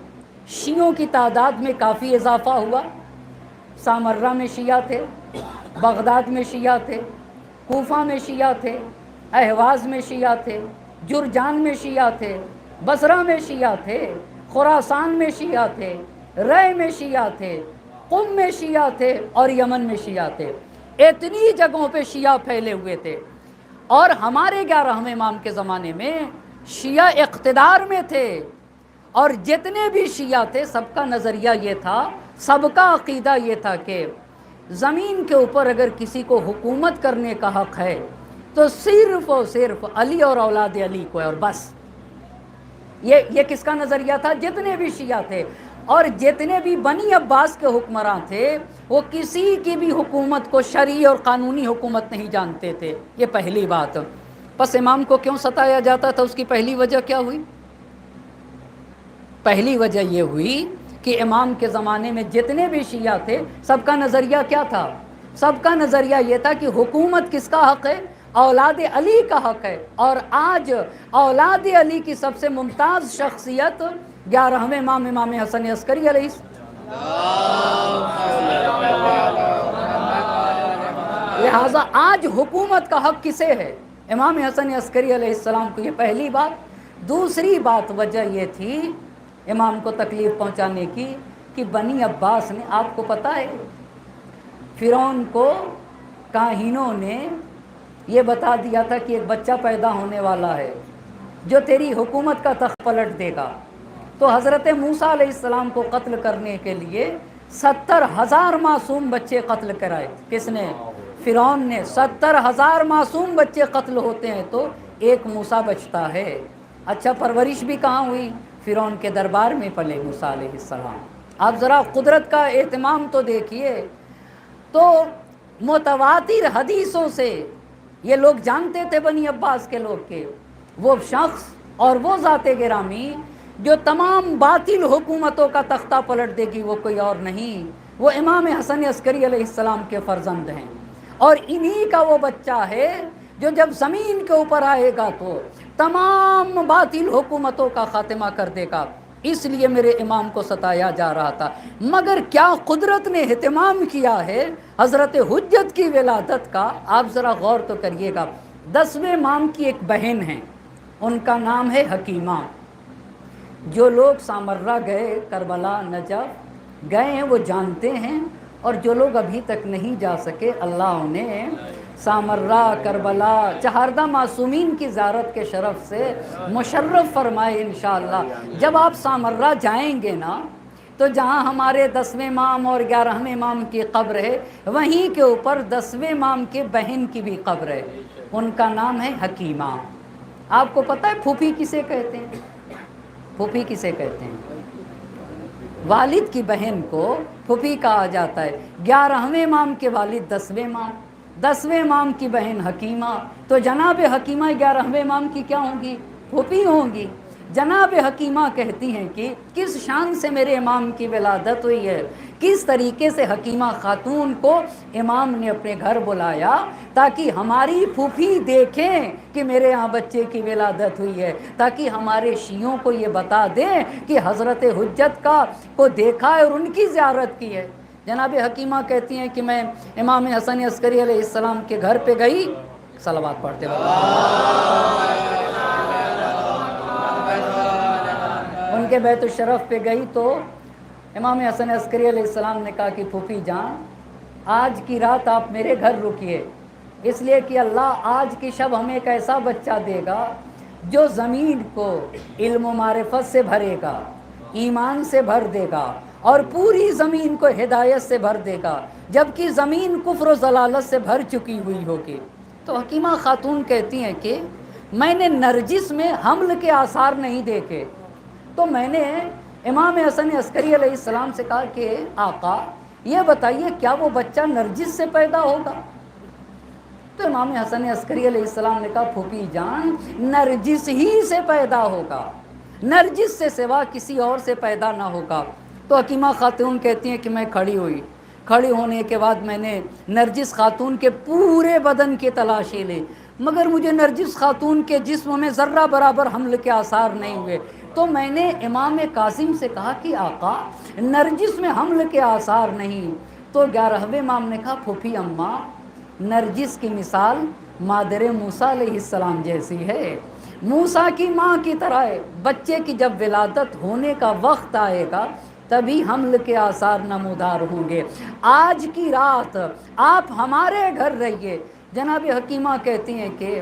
[SPEAKER 8] शियों की तादाद में काफ़ी इजाफ़ा हुआ। सामर्रा में शिया थे, बगदाद में शिया थे, कूफा में शिया थे, अहवाज़ में शिया थे, जुरजान में शिया थे, बसरा में शिया थे, खुरासान में शिया थे, रय में शिया थे, कुम में शिया थे और यमन में शिया थे। इतनी जगहों पे शिया फैले हुए थे और हमारे 11वें इमाम के ज़माने में शिया इक़्तिदार में थे और जितने भी शिया थे सबका नज़रिया ये था, सबका अक़ीदा ये था कि ज़मीन के ऊपर अगर किसी को हुकूमत करने का हक़ है तो सिर्फ़ और सिर्फ अली और औलाद अली को है और बस। ये किसका नज़रिया था? जितने भी शिया थे और जितने भी बनी अब्बास के हुक्मरान थे वो किसी की भी हुकूमत को शरई और क़ानूनी हुकूमत नहीं जानते थे। ये पहली बात। बस इमाम को क्यों सताया जाता था? उसकी पहली वजह क्या हुई? पहली वजह ये हुई कि इमाम के ज़माने में जितने भी शिया थे सबका नज़रिया क्या था? सबका नज़रिया ये था कि हुकूमत किसका हक़ है? औलाद अली का हक़ है। और आज औलाद अली की सबसे मुमताज़ शख्सियत 11वें इमाम इमाम हसन अस्करी अलैहि, लिहाजा आज हुकूमत का हक़ किसे है? इमाम हसन अस्करी अलैहिस्सलाम को। ये पहली बात। दूसरी बात वजह ये थी इमाम को तकलीफ़ पहुँचाने की कि बनी अब्बास ने, आपको पता है, फ़िरौन को काहिनों ने ये बता दिया था कि एक बच्चा पैदा होने वाला है जो तेरी हुकूमत का तख्त पलट देगा। तो हज़रत मूसा अलैहिस्सलाम को कत्ल करने के लिए 70,000 मासूम बच्चे कत्ल कराए। किसने? फ़िरौन ने। 70,000 मासूम बच्चे कत्ल होते हैं तो एक मूसा बचता है। अच्छा, परवरिश भी कहाँ हुई? फ़िरौन के दरबार में पले मूसा अलैहिस्सलाम। आप ज़रा कुदरत का एहतमाम तो देखिए। तो मुतवातिर हदीसों से ये लोग जानते थे, बनी अब्बास के लोग के, वो शख्स और वो ज़ाते गिरामी जो तमाम बातिल हुकूमतों का तख्ता पलट देगी वो कोई और नहीं, वो इमाम हसन अस्करी अलैहिस्सलाम के फ़र्जंद हैं। और इन्हीं का वो बच्चा है जो जब ज़मीन के ऊपर आएगा तो तमाम बातिल हुकूमतों का ख़ात्मा कर देगा। इसलिए मेरे इमाम को सताया जा रहा था। मगर क्या कुदरत ने एहतमाम किया है हज़रत हुज्जत की विलादत का। आप ज़रा गौर तो करिएगा। 10वें इमाम की एक बहन है, उनका नाम है हकीमा। जो लोग सामर्रा गए, करबला, नजफ गए हैं वो जानते हैं, और जो लोग अभी तक नहीं जा सके अल्लाह उन्हें सामर्रा, करबला, चहारदा मासूमीन की ज़ियारत के शरफ़ से मुशर्रफ फरमाए इंशाअल्लाह। जब आप सामर्रा जाएंगे ना तो जहाँ हमारे 10वें इमाम और 11वें इमाम की कब्र है वहीं के ऊपर 10वें इमाम के बहन की भी कब्र है। उनका नाम है हकीमा। आपको पता है फूफी किसे कहते हैं? फूफी किसे कहते हैं? वालिद की बहन को फूफी कहा जाता है। 11वें इमाम के वालिद 10वें इमाम, 10वें इमाम की बहन हकीमा। तो जनाब हकीमा 11वें इमाम की क्या होंगी? फूफी होंगी। जनाब हकीमा कहती हैं कि किस शान से मेरे इमाम की विलादत हुई है, किस तरीके से हकीमा खातून को इमाम ने अपने घर बुलाया ताकि हमारी फूफी देखें कि मेरे यहाँ बच्चे की विलादत हुई है, ताकि हमारे शियों को ये बता दें कि हज़रत हुज्जत को देखा है और उनकी ज़ियारत की है। जनाब हकीमा कहती हैं कि मैं इमाम हसन अस्करी अलैहिस्सलाम के घर पे गई, सलावत पढ़ते उनके बैतुल शरफ पे गई तो इमाम हसन अस्करी अलैहिस्सलाम ने कहा कि फूफी जान, आज की रात आप मेरे घर रुकिए اس لیے کہ اللہ آج کی شب ہمیں ایک ایسا بچہ دے گا جو زمین کو علم و معرفت سے بھرے گا، ایمان سے بھر دے گا، اور پوری زمین کو ہدایت سے بھر دے گا، جبکہ زمین کفر و ضلالت سے بھر چکی ہوئی ہوگی۔ تو حکیمہ خاتون کہتی ہیں کہ میں نے نرجس میں حمل کے آثار نہیں دیکھے، تو میں نے امام حسن عسکری علیہ السلام سے کہا کہ آقا یہ بتائیے کیا وہ بچہ نرجس سے پیدا ہوگا؟ تو امام حسن عسکری علیہ السلام نے کہا پھوپھی جان نرجس ہی سے پیدا ہوگا، نرجس سے سوا کسی اور سے پیدا نہ ہوگا۔ تو حکیمہ خاتون کہتی ہیں کہ میں کھڑی ہوئی، کھڑی ہونے کے بعد میں نے نرجس خاتون کے پورے بدن کی تلاشی لی، مگر مجھے نرجس خاتون کے جسم میں ذرہ برابر حمل کے آثار نہیں ہوئے۔ تو میں نے امام کاظم سے کہا کہ آقا نرجس میں حمل کے آثار نہیں۔ تو 11ویں امام نے کہا پھوپھی اماں نرجس کی مثال مادر موسیٰ علیہ السلام جیسی ہے، موسیٰ کی ماں کی طرح ہے۔ بچے کی جب ولادت ہونے کا وقت آئے گا تبھی حمل کے آثار نمودار ہوں گے۔ آج کی رات آپ ہمارے گھر رہیے۔ جناب حکیمہ کہتی ہیں کہ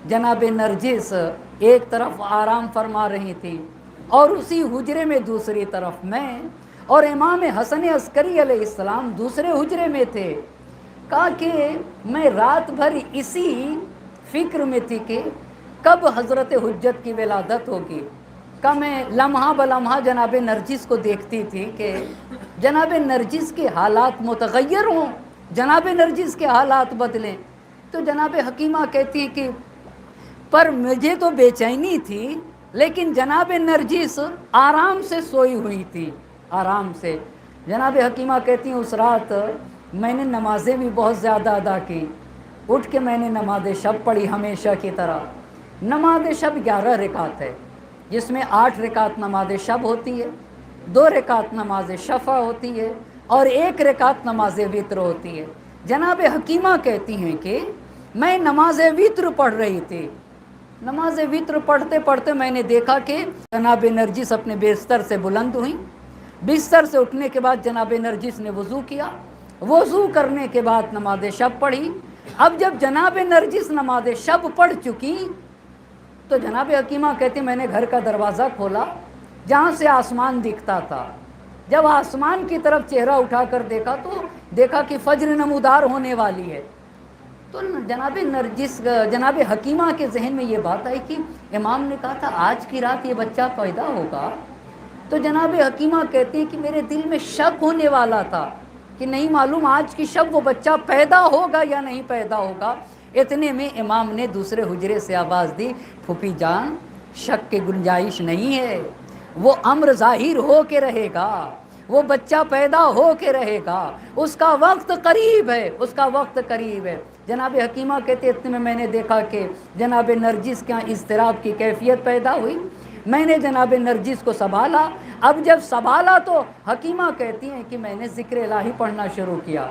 [SPEAKER 8] جناب نرجس ایک طرف آرام فرما رہی تھی اور اسی حجرے میں دوسری طرف میں اور امام حسن عسکری علیہ السلام دوسرے حجرے میں تھے۔ کہا کہ میں رات بھر اسی فکر میں تھی کہ کب حضرت حجت کی ولادت ہوگی۔ کہ میں لمحہ بلمحہ جناب نرجس کو دیکھتی تھی کہ جناب نرجس کے حالات متغیر ہوں، جناب نرجس کے حالات بدلیں۔ تو جناب حکیمہ کہتی ہیں کہ پر مجھے تو بے چینی تھی، لیکن جناب نرجس آرام سے سوئی ہوئی تھی، آرام سے۔ جناب حکیمہ کہتی ہیں اس رات میں نے نمازیں بھی بہت زیادہ ادا کی، اٹھ کے میں نے نماز شب پڑھی ہمیشہ کی طرح۔ نماز شب 11 رکعت ہے، جس میں 8 رکعت نماز شب ہوتی ہے، 2 رکعت نماز شفع ہوتی ہے اور 1 رکعت نماز وتر ہوتی ہے۔ جناب حکیمہ کہتی ہیں کہ میں نماز وتر پڑھ رہی تھی، نماز وتر پڑھتے پڑھتے میں نے دیکھا کہ جناب نرجس اپنے بستر سے بلند ہوئیں۔ بستر سے اٹھنے کے بعد جناب نرجس نے وضو کیا، وضو کرنے کے بعد نماز شب پڑھی۔ اب جب جناب نرجس نماز شب پڑھ چکی تو جناب حکیمہ کہتی میں نے گھر کا دروازہ کھولا جہاں سے آسمان دکھتا تھا۔ جب آسمان کی طرف چہرہ اٹھا کر دیکھا تو دیکھا کہ فجر نمودار ہونے والی ہے۔ تو جناب حکیمہ کے ذہن میں یہ بات آئی کہ امام نے کہا تھا آج کی رات یہ بچہ پیدا ہوگا۔ تو جناب حکیمہ کہتی ہے کہ میرے دل میں شک ہونے والا تھا کہ نہیں معلوم آج کی شب وہ بچہ پیدا ہوگا یا نہیں پیدا ہوگا۔ اتنے میں امام نے دوسرے حجرے سے آواز دی پھوپھی جان شک کی گنجائش نہیں ہے، وہ امر ظاہر ہو کے رہے گا، وہ بچہ پیدا ہو کے رہے گا، اس کا وقت قریب ہے، اس کا وقت قریب ہے۔ جناب حکیمہ کہتے اتنے میں نے دیکھا کہ جناب نرجس کے یہاں اضطراب کی کیفیت پیدا ہوئی۔ میں نے جناب نرجس کو سنبھالا۔ اب جب سنبھالا تو حکیمہ کہتی ہیں کہ میں نے ذکر الہی پڑھنا شروع کیا۔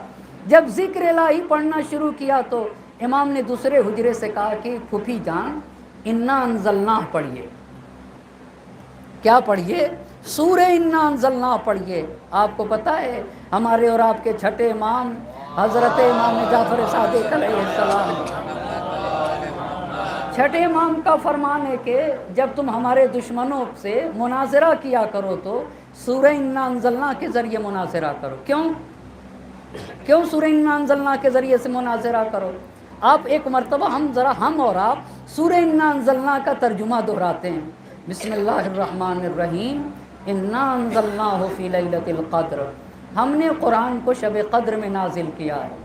[SPEAKER 8] جب ذکر الہی پڑھنا شروع کیا تو امام نے دوسرے حجرے سے کہا کہ پھوپھی جان انا انزلناہ پڑھیے۔ کیا پڑھیے؟ سورہ انا انزلناہ پڑھیے۔ آپ کو پتہ ہے ہمارے اور آپ کے چھٹے امام حضرت امام جعفر صادق علیہ السلام، چھٹے امام کا فرمان ہے کہ جب تم ہمارے دشمنوں سے مناظرہ کیا کرو تو سورہ انا انزلناہ کے ذریعے مناظرہ کرو۔ کیوں سورہ انا انزلناہ کے ذریعے سے مناظرہ کرو؟ آپ ایک مرتبہ ہم اور آپ سورہ انا انزلناہ کا ترجمہ دہراتے ہیں۔ بسم اللہ الرحمن الرحیم انا انزلناہ فی لیلۃ القدر، ہم نے قرآن کو شب قدر میں نازل کیا ہے۔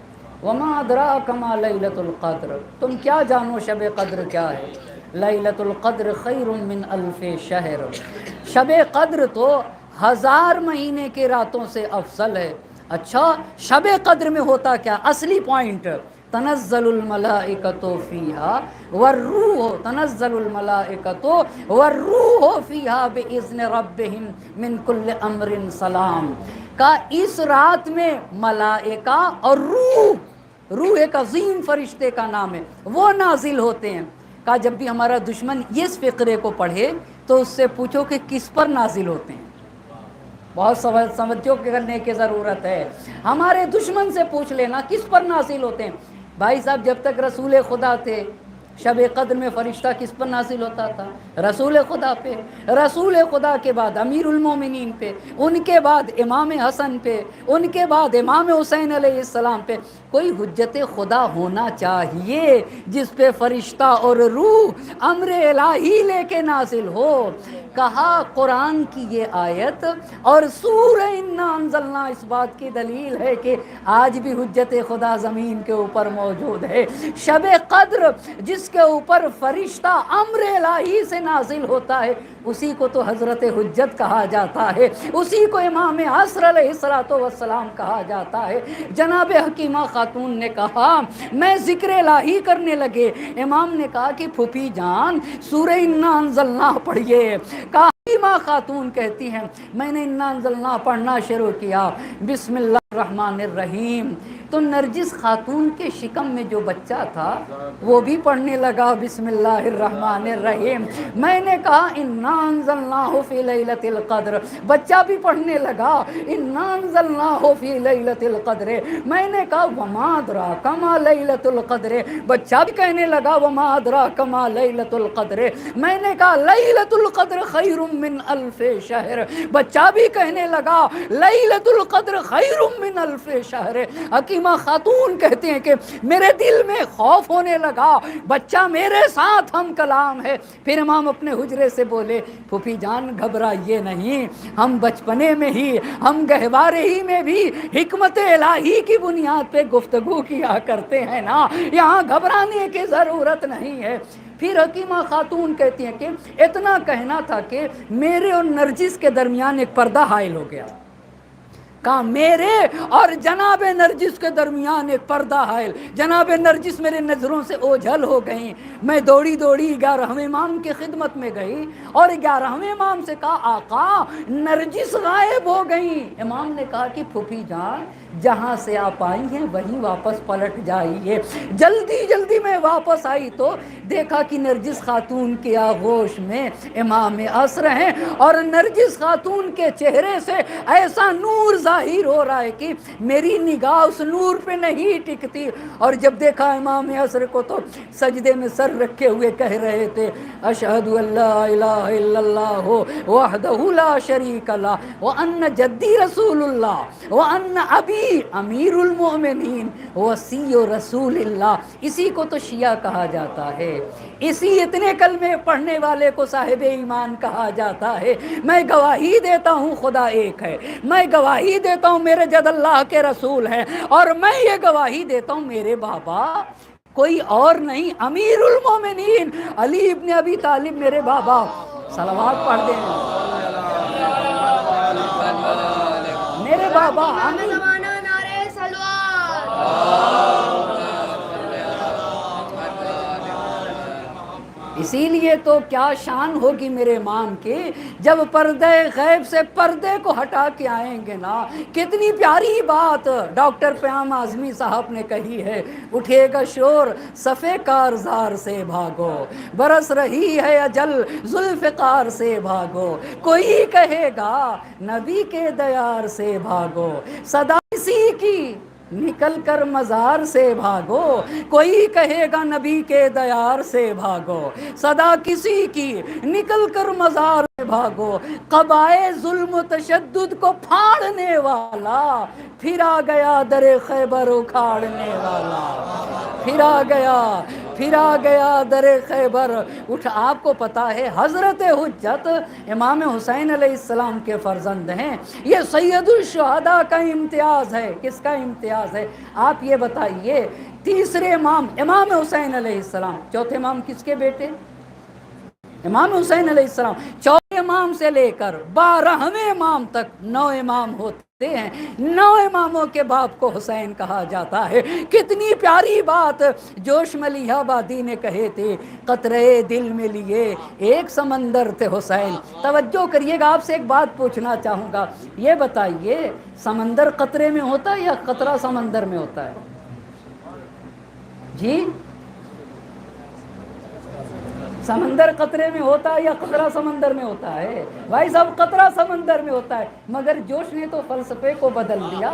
[SPEAKER 8] وما ادراک ما لیلۃ القدر، تم کیا جانو شب قدر کیا ہے؟ لیلۃ القدر خیر من الف شہر، شب قدر تو 1000 مہینے کے راتوں سے افضل ہے۔ اچھا شب قدر میں ہوتا کیا؟ اصلی پوائنٹ تنزل الملائکۃ فیہا والروح، تنزل الملائکۃ والروح فیہا باذن ربہم من کل امر سلام۔ کا اس رات میں ملائکہ اور روح ایک عظیم فرشتے کا نام ہے، وہ نازل ہوتے ہیں۔ کہا جب بھی ہمارا دشمن اس فقرے کو پڑھے تو اس سے پوچھو کہ کس پر نازل ہوتے ہیں۔ بہت سمجھو کرنے کی ضرورت ہے۔ ہمارے دشمن سے پوچھ لینا کس پر نازل ہوتے ہیں۔ بھائی صاحب جب تک رسول خدا تھے شب قدر میں فرشتہ کس پر نازل ہوتا تھا؟ رسول خدا پہ. رسول خدا کے بعد امیر المومنین پہ، ان کے بعد امام حسن پہ، ان کے بعد امام حسین علیہ السلام پہ. کوئی حجت خدا ہونا چاہیے جس پہ فرشتہ اور روح امر الہی لے کے نازل ہو. کہا قرآن کی یہ آیت اور سورہ انا انزلنا اس بات کی دلیل ہے کہ آج بھی حجت خدا زمین کے اوپر موجود ہے. شب قدر جس کے اوپر فرشتہ امر الہی سے نازل ہوتا ہے اسی کو تو حضرت حجت کہا جاتا ہے، اسی کو امام عصر علیہ السلام کہا جاتا ہے. جناب حکیمہ خاتون نے کہا میں ذکر الہی کرنے لگے. امام نے کہا کہ پھوپھی جان سورہ انا انزلنا پڑھیے. کہا حکیمہ خاتون کہتی ہیں میں نے انا انزلنا پڑھنا شروع کیا، بسم اللہ الرحمن الرحیم. تو نرجس خاتون کے شکم میں جو بچہ تھا وہ بھی پڑھنے لگا بسم اللہ الرحمن الرحیم. میں نے کہا انا انزلناہ فی لیلۃ القدر، بچہ بھی پڑھنے لگا انا انزلناہ فی لیلۃ القدر. میں نے کہا وما ادراک ما لیلۃ القدر، بچہ بھی کہنے لگا وما ادراک ما لیلۃ القدر. میں نے کہا لیلۃ القدر خیر من الف شہر، بچہ بھی کہنے لگا لیلۃ القدر خیر من الف شہر. حکیمہ خاتون کہتے ہیں کہ میرے دل میں خوف ہونے لگا، بچہ میرے ساتھ ہم کلام ہے. پھر امام اپنے حجرے سے بولے پھوپھی جان گھبرائیے نہیں، ہم بچپنے میں ہی، ہم گہوارے ہی میں بھی حکمت الہی کی بنیاد پہ گفتگو کیا کرتے ہیں نا، یہاں گھبرانے کی ضرورت نہیں ہے. پھر حکیمہ خاتون کہتی ہیں کہ اتنا کہنا تھا کہ میرے اور نرجس کے درمیان ایک پردہ حائل ہو گیا. کہا میرے اور جناب نرجس کے درمیان ایک پردہ حائل. جناب نرجس میرے نظروں سے اوجھل ہو گئیں. میں دوڑی 11ویں امام کی خدمت میں گئی اور 11ویں امام سے کہا آقا نرجس غائب ہو گئیں. امام نے کہا کہ پھوپھی جان جہاں سے آپ آئی ہیں وہیں واپس پلٹ جائیے. جلدی میں واپس آئی تو دیکھا کہ نرجس خاتون کے آغوش میں امام عصر ہیں اور نرجس خاتون کے چہرے سے ایسا نور ظاہر ہو رہا ہے کہ میری نگاہ اس نور پہ نہیں ٹکتی. اور جب دیکھا امام عصر کو تو سجدے میں سر رکھے ہوئے کہہ رہے تھے اشہد ان لا الہ الا اللہ وحدہ لا شریک لہ وان جدی رسول اللہ وان ابی امیر المؤمنین وصی رسول اللہ. اسی کو تو شیعہ کہا جاتا ہے، اسی اتنے کلمے پڑھنے والے کو صاحب ایمان کہا جاتا ہے. میں گواہی دیتا ہوں خدا ایک ہے، میں گواہی دیتا ہوں میرے جد اللہ کے رسول ہیں، اور میں یہ گواہی دیتا ہوں میرے بابا کوئی اور نہیں، امیر المومنین علی ابن ابی طالب میرے بابا. صلوات پڑھ دیں میرے بابا امیر. اسی لیے تو کیا شان ہوگی میرے امام کی جب پردے غیب سے پردے کو ہٹا کے آئیں گے نا. کتنی پیاری بات ڈاکٹر پیام اعظمی صاحب نے کہی ہے، اٹھے گا شور صفے کارزار سے بھاگو، برس رہی ہے اجل ذوالفقار سے بھاگو، کوئی کہے گا نبی کے دیار سے بھاگو، صدا اسی کی نکل کر مزار سے بھاگو، کوئی کہے گا نبی کے دیار سے بھاگو، صدا کسی کی نکل کر مزار سے بھاگو. قبائے ظلم و تشدد کو پھاڑنے والا پھر آ گیا در خیبر اکھاڑنے والا، پھر آ گیا در خیبر اٹھ. آپ کو پتا ہے حضرت حجت امام حسین علیہ السلام کے فرزند ہیں. یہ سید الشہداء کا امتیاز ہے. کس کا امتیاز ہے؟ آپ یہ بتائیے. تیسرے امام امام حسین علیہ السلام، چوتھے امام کس کے بیٹے؟ امام حسین علیہ السلام. چوتھے امام سے لے کر 12ویں امام تک 9 امام ہوتے ہیں. 9 اماموں کے باپ کو حسین کہا جاتا ہے. کتنی پیاری بات جوش ملیح آبادی نے کہے تھے، قطرے دل میں لیے ایک سمندر تھے حسین. توجہ کریے گا، آپ سے ایک بات پوچھنا چاہوں گا. یہ بتائیے سمندر قطرے میں ہوتا ہے یا قطرہ سمندر میں ہوتا ہے؟ جی समंदर कतरे में होता है या कतरा समंदर में होता है? भाई साहब कतरा समंदर में होता है। मगर जोश ने तो फलसफे को बदल दिया,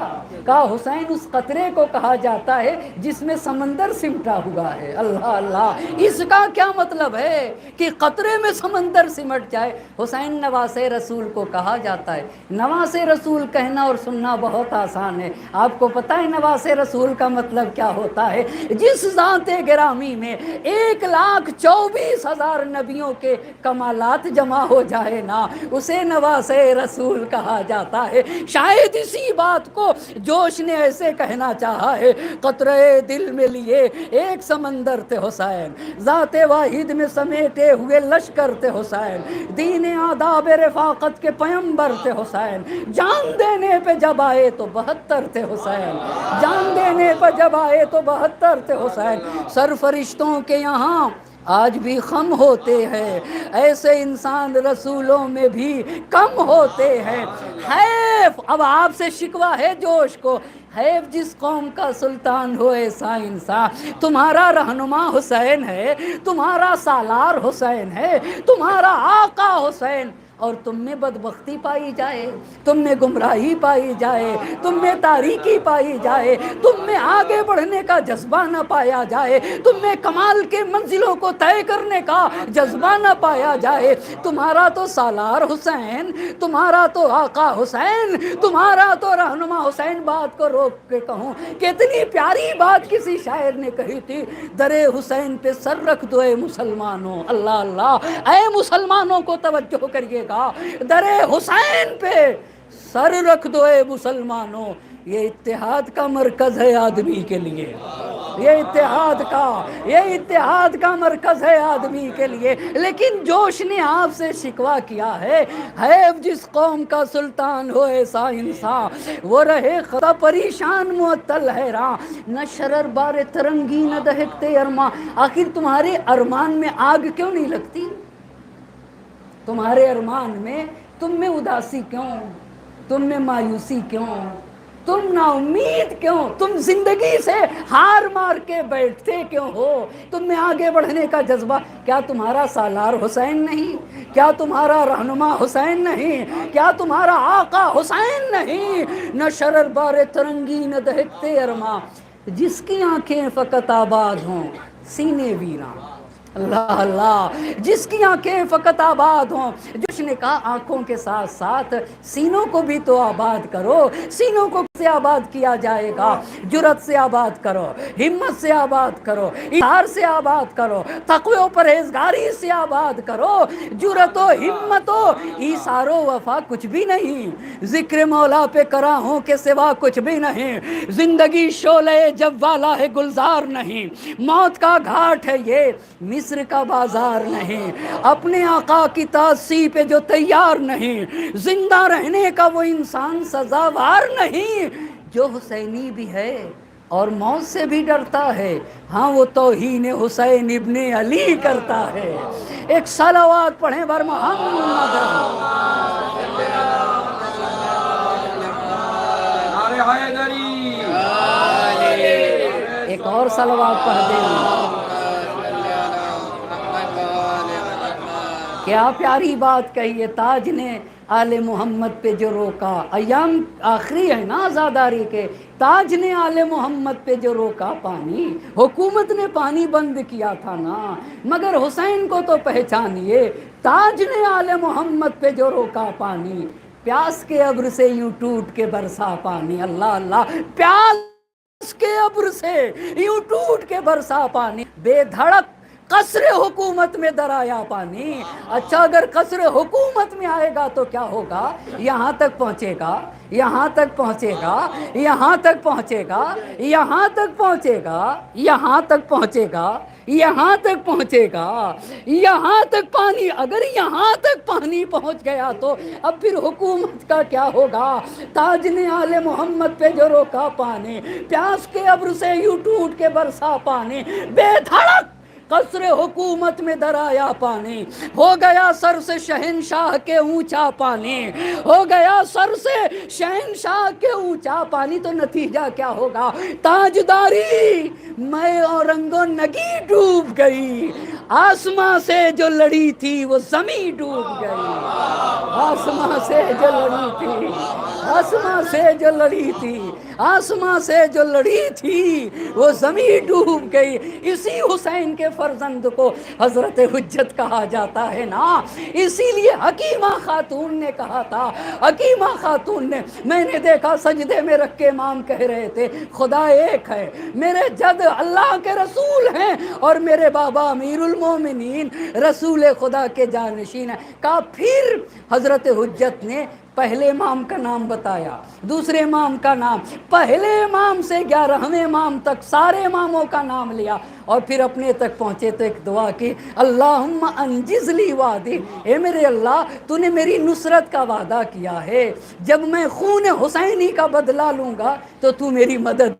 [SPEAKER 8] कहा हुसैन उस कतरे को कहा जाता है जिसमें समंदर सिमटा हुआ है। अल्लाह अल्लाह, इसका क्या मतलब है कि कतरे में समंदर सिमट जाए? हुसैन नवासे रसूल को कहा जाता है। नवासे रसूल कहना और सुनना बहुत आसान है। आपको पता है नवासे रसूल का मतलब क्या होता है? जिस ज़ाते गिरामी में 1,24,000 नबियों के कमालात जमा हो जाए ना, उसे नवासे रसूल कहा जाता है। शायद इसी बात को जोश ने ऐसे कहना चाहा है, कतरे दिल में लिए एक समंदर थे हुसैन, ज़ाते वाहिद में समेटे हुए लश्कर थे हुसैन, दीन आदाब रफ़ाकत के पैगंबर थे हुसैन, जान देने पे जब आए तो 72 थे हुसैन, जान देने पर जब आए तो 72 थे हुसैन। सरफरिश्तों के यहाँ आज भी खम होते हैं, ऐसे इंसान रसूलों में भी कम होते हैं। हैफ, अब आपसे शिकवा है जोश को, हैफ जिस कौम का सुल्तान हो ऐसा इंसान। तुम्हारा रहनुमा हुसैन है, तुम्हारा सालार हुसैन है, तुम्हारा आका हुसैन, और तुम में बदबख्ती पाई जाए, तुम में गुमराही पाई जाए, तुम में तारीकी पाई जाए, तुम में आगे बढ़ने का जज्बा न पाया जाए, तुम में कमाल के मंजिलों को तय करने का जज्बा न पाया जाए। तुम्हारा तो सालार हुसैन, तुम्हारा तो आका हुसैन, तुम्हारा तो रहनुमा हुसैन। बात को रोक के कहूँ, कितनी प्यारी बात किसी शायर ने कही थी, दरे हुसैन पे सर रख दो ए मुसलमानों। अल्लाह अल्लाह, ए मुसलमानों को तवज्जो करिए, दरे हुसैन पे सर रख दो ए मुसलमानों। ये इत्तेहाद का मरकज है आदमी के लिए, ये इत्तेहाद का मरकज है आदमी के लिए। लेकिन जोश ने आपसे शिकवा किया है जिस कौम का सुल्तान हो ऐसा इंसान, वो रहे खता परेशान मुअत्तल हैरान, न शरर बारे तरंगी न दहकते अरमा। आखिर तुम्हारे अरमान में आग क्यों नहीं लगती? तुम्हारे अरमान में, तुम में उदासी क्यों, तुम में मायूसी क्यों, तुम नाउम्मीद क्यों, तुम जिंदगी से हार मार के बैठते क्यों हो? तुम में आगे बढ़ने का जज्बा, क्या तुम्हारा सालार हुसैन नहीं? क्या तुम्हारा रहनुमा हुसैन नहीं? क्या तुम्हारा आका हुसैन नहीं? न शरर बारे तरंगी न दहकते अरमा, जिसकी आंखें फकत आबाद हों सीने वीरां। अल्लाह अल्लाह, जिसकी आंखें फकत आबाद हों। जिसने कहा आंखों के साथ साथ सीनों को भी तो आबाद करो। सीनों को से आबाद किया जाएगा? जुरत से आबाद करो, हिम्मत से आबाद करो, इज़हार से आबाद करो, तक़वा और परहेज़गारी से आबाद करो। जुरत हो, हिम्मत हो, ईसारो वफा कुछ भी नहीं, जिक्र मौला पे कराहों के सिवा कुछ भी नहीं। जिंदगी शोले जब वाला है गुलजार नहीं, मौत का घाट है ये मिस्र का बाजार नहीं। अपने आका की तासी पे जो तैयार नहीं, जिंदा रहने का वो इंसान सजावार नहीं। जो हुसैनी भी है और मौत से भी डरता है, हाँ वो तौहीन हुसैन इब्ने अली करता है। एक सलावत पढ़ें बर मोहम्मद। एक और सलावत पढ़ दें। क्या प्यारी बात कही है ताज ने आले मोहम्मद पे जो रोका। अय्याम आखिरी है ना आज़ादारी के, ताज ने आले मोहम्मद पे जो रोका पानी, हुकूमत ने पानी बंद किया था ना, मगर हुसैन को तो पहचानिए, ताज ने आले मोहम्मद पे जो रोका पानी, प्यास के अब्र से यूं टूट के बरसा पानी। अल्लाह अल्लाह, प्यास के अब्र से यूं टूट के बरसा पानी, बेधड़क कसरे हुकूमत में दराया पानी। अच्छा अगर कसरे हुकूमत में आएगा तो क्या होगा? यहाँ तक पहुँचेगा, यहाँ तक पहुँचेगा, यहाँ तक पहुँचेगा, यहाँ तक पहुँचेगा, यहाँ तक पहुँचेगा, यहाँ तक पहुँचेगा, यहाँ तक पानी। अगर यहाँ तक पानी पहुँच गया तो अब फिर हुकूमत का क्या होगा? ताज ने आले मोहम्मद पे जो रोका पानी, प्यास के अब्र से यूं टूट के बरसा पानी, बेधड़क कसरे हुकूमत में दराया पानी, हो गया सर से शहनशाह के ऊंचा पानी, हो गया सर से शहनशाह के ऊंचा पानी। तो नतीजा क्या होगा? ताजदारी मैं और रंगो नगी डूब गई, आसमां से जो लड़ी थी वो ज़मीं डूब गई, आसमां से जो लड़ी थी, आसमां से जो लड़ी थी, आसमां से जो लड़ी थी वो ज़मीं डूब गई। इसी हुसैन के फर्जंद को हज़रत हुज्जत कहा जाता है ना। इसीलिए हकीमा खातून ने कहा था, हकीमा खातून ने, मैंने देखा सजदे में रख के इमाम कह रहे थे खुदा एक है, मेरे जद अल्लाह के रसूल हैं और मेरे बाबा अमीरुल मोमिनीन रसूल खुदा के जानशीन हैं। कहा फिर हज़रत हुज्जत ने पहले इमाम का नाम बताया, दूसरे इमाम का नाम, पहले इमाम से 11वें इमाम तक सारे इमामों का नाम लिया और फिर अपने तक पहुँचे तो एक दुआ की, अल्लाहुम्मा अंजिज़ली वादी, ए मेरे अल्लाह तूने मेरी नुसरत का वादा किया है, जब मैं खून हुसैनी का बदला लूँगा तो तू मेरी मदद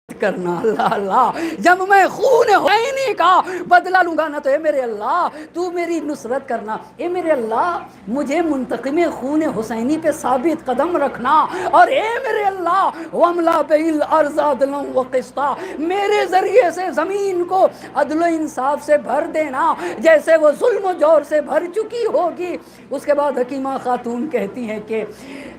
[SPEAKER 8] करना। अल्लाह अल्लाह, जब मैं खून हुसैनी का बदला लूँगा ना तो ए मेरे अल्लाह तू मेरी नुसरत करना। ए मेरे अल्लाह मुझे मुंतक़िम खून हुसैनी पे साबित कदम रखना और ए मेरे अल्लाह वमला बिल अर्ज़ अदलन व क़िस्ता, मेरे ज़रिए से ज़मीन को अदल इंसाफ से भर देना जैसे वो जुल्म जोर से भर चुकी होगी। उसके बाद हकीमा खातून कहती हैं कि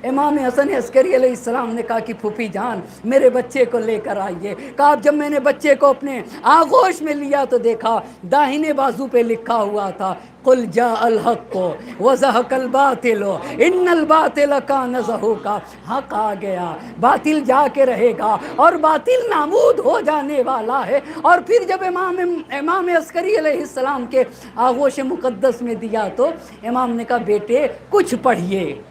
[SPEAKER 8] इमाम हसन अस्करी अलैहिस्सलाम ने कहा कि फूफी जान मेरे बच्चे को लेकर आइए। कहा जब मैंने बच्चे को अपने आगोश में लिया तो देखा दाहिने बाजू पे लिखा हुआ था कुल जा अल हक़ व ज़हक़ल बातिल इन्नल बातिल कान ज़हूक़ा, हक़ आ गया बातिल जाके रहेगा और बातिल नामूद हो जाने वाला है। और फिर जब इमाम अस्करी अलैहिस्सलाम के आगोश मुक़द्दस में दिया तो इमाम ने कहा बेटे कुछ पढ़िए,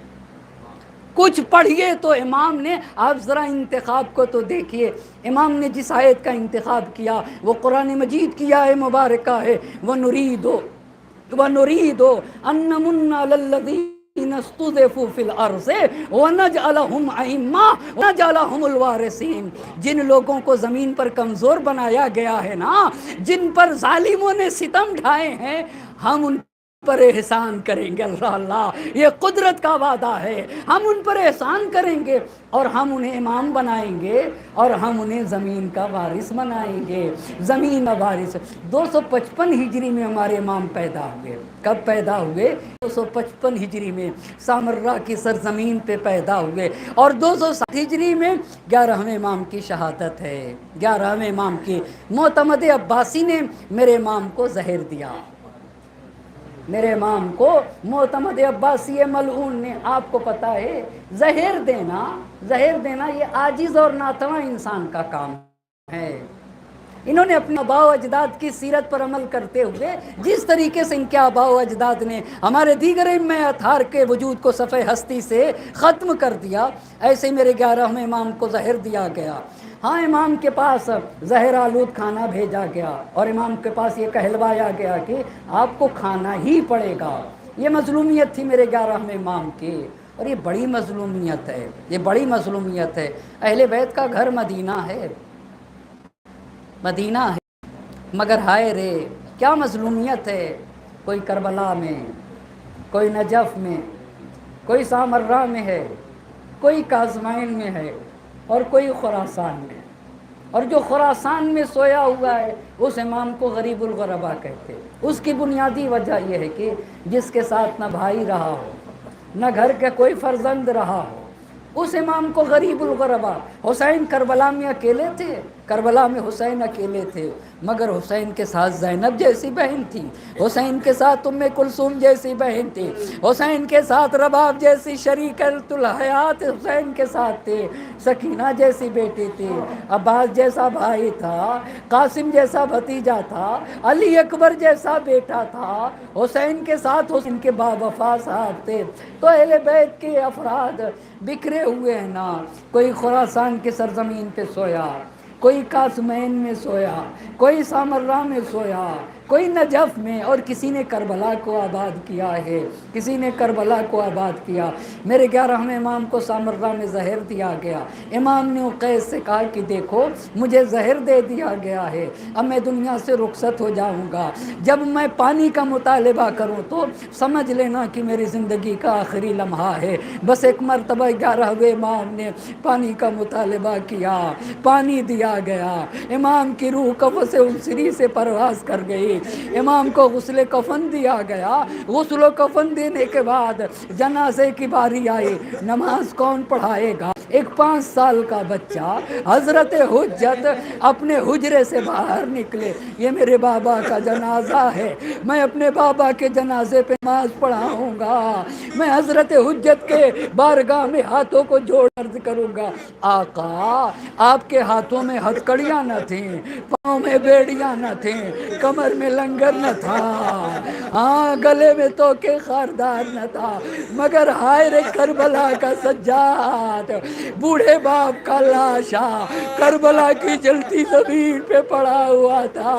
[SPEAKER 8] कुछ पढ़िए। तो इमाम ने, आप ज़रा इंतखाब को तो देखिए, इमाम ने जिस आयत का इंतखाब किया वो कुरान मजीद की आयत मुबारका है, व नुरीदो अन्नमुन्ना लल्लज़ीना इस्तुज़िफ़ू फ़िल अर्ज़ि व नजअलहुम अइम्मा व नजअलहुमुल वारिसीन। जिन लोगों को ज़मीन पर कमज़ोर बनाया गया है ना, जिन पर ज़ालिमों ने सितम ढाए हैं, हम उन पर एहसान करेंगे। अल्लाह अल्लाह, ये कुदरत का वादा है, हम उन पर एहसान करेंगे और हम उन्हें इमाम बनाएंगे और हम उन्हें ज़मीन का वारिस बनाएंगे। ज़मीन का वारिस 255 हिजरी में हमारे इमाम पैदा हुए। कब पैदा हुए? 255 हिजरी में सामर्रा की सरजमीन पे पैदा हुए और 207 हिजरी में 11वें इमाम की शहादत है। 11वें इमाम की मोतमद अब्बासी ने मेरे इमाम को जहर दिया, मेरे इमाम को मोतमद अब्बासी मलऊन ने, आपको पता है जहर देना ये आजिज़ और नातवा इंसान का काम है। इन्होंने अपने आबाओ अजदाद की सीरत पर अमल करते हुए जिस तरीके से इनके आबाओ अजदाद ने हमारे दीगर में अथार के वजूद को सफ़े हस्ती से ख़त्म कर दिया, ऐसे ही मेरे 11वें इमाम को जहर दिया गया। हाँ, इमाम के पास जहर आलूद खाना भेजा गया और इमाम के पास ये कहलवाया गया कि आपको खाना ही पड़ेगा। ये मजलूमियत थी मेरे 11वें इमाम की और ये बड़ी मजलूमियत है, ये बड़ी मजलूमियत है। अहले बैत का घर मदीना है, मदीना है, मगर हाय रे क्या मजलूमियत है। कोई करबला में, कोई नजफ़ में, कोई सामर्रा में है, कोई काज़माइन में है और कोई खुरासान में। और जो खुरासान में सोया हुआ है उस इमाम को गरीबुल गुरबा कहते हैं। उसकी बुनियादी वजह यह है कि जिसके साथ न भाई रहा हो, न घर का कोई फर्जंद रहा हो, उस इमाम को गरीबुल गुरबा। हुसैन करबला में अकेले थे, करबला में हुसैन अकेले थे, मगर हुसैन के साथ ज़ैनब जैसी बहन थी, हुसैन के साथ उम्मे कुलसूम जैसी बहन थी, हुसैन के साथ रबाब जैसी शरीकतुल हयात हुसैन के साथ थे, सकीना जैसी बेटी थी, अब्बास जैसा भाई था, कासिम जैसा भतीजा था, अली अकबर जैसा बेटा था। हुसैन के साथ हुसैन के बावफा साहब थे। तो अहले बैत के अफराद बिखरे हुए हैं ना, कोई खुरासान की सरजमीन पे सोया, कोई कासमैन में सोया, कोई सामर्रा में सोया, कोई नजफ़ में, और किसी ने करबला को आबाद किया है, किसी ने करबला को आबाद किया। मेरे 11वें इमाम को सामर्रा में जहर दिया गया। इमाम ने उकैस से कहा कि देखो मुझे जहर दे दिया गया है, अब मैं दुनिया से रुखसत हो जाऊंगा। जब मैं पानी का मुतालबा करूं तो समझ लेना कि मेरी ज़िंदगी का आखिरी लम्हा है। बस एक मरतबा 11वें इमाम ने पानी का मुतालबा किया, पानी दिया गया, इमाम की रूह कब्र से उनसरी से परवाज़ कर गई।
[SPEAKER 9] आई। इमाम को गुस्ल कफन दिया गया। गुस्ल कफन देने के बाद जनाजे की बारी आई। नमाज कौन पढ़ाएगा? एक 5 साल का बच्चा हजरत हुज्जत अपने हुजरे से बाहर निकले, ये मेरे बाबा का जनाजा है, मैं अपने बाबा के जनाजे पे नमाज पढ़ाऊंगा, मैं हजरत हुज्जत के बारगाह में हाथों को जोड़ अर्ज करूंगा, आका आपके हाथों में हथकड़ियां न थीं, पाँव में बेड़ियां न थीं, कमर में लंगर न था, हाँ गले में तो के खारदार न था, मगर हाय रे करबला का सज्जाद, बूढ़े बाप का लाशा करबला की जलती जमीन पे पड़ा हुआ था,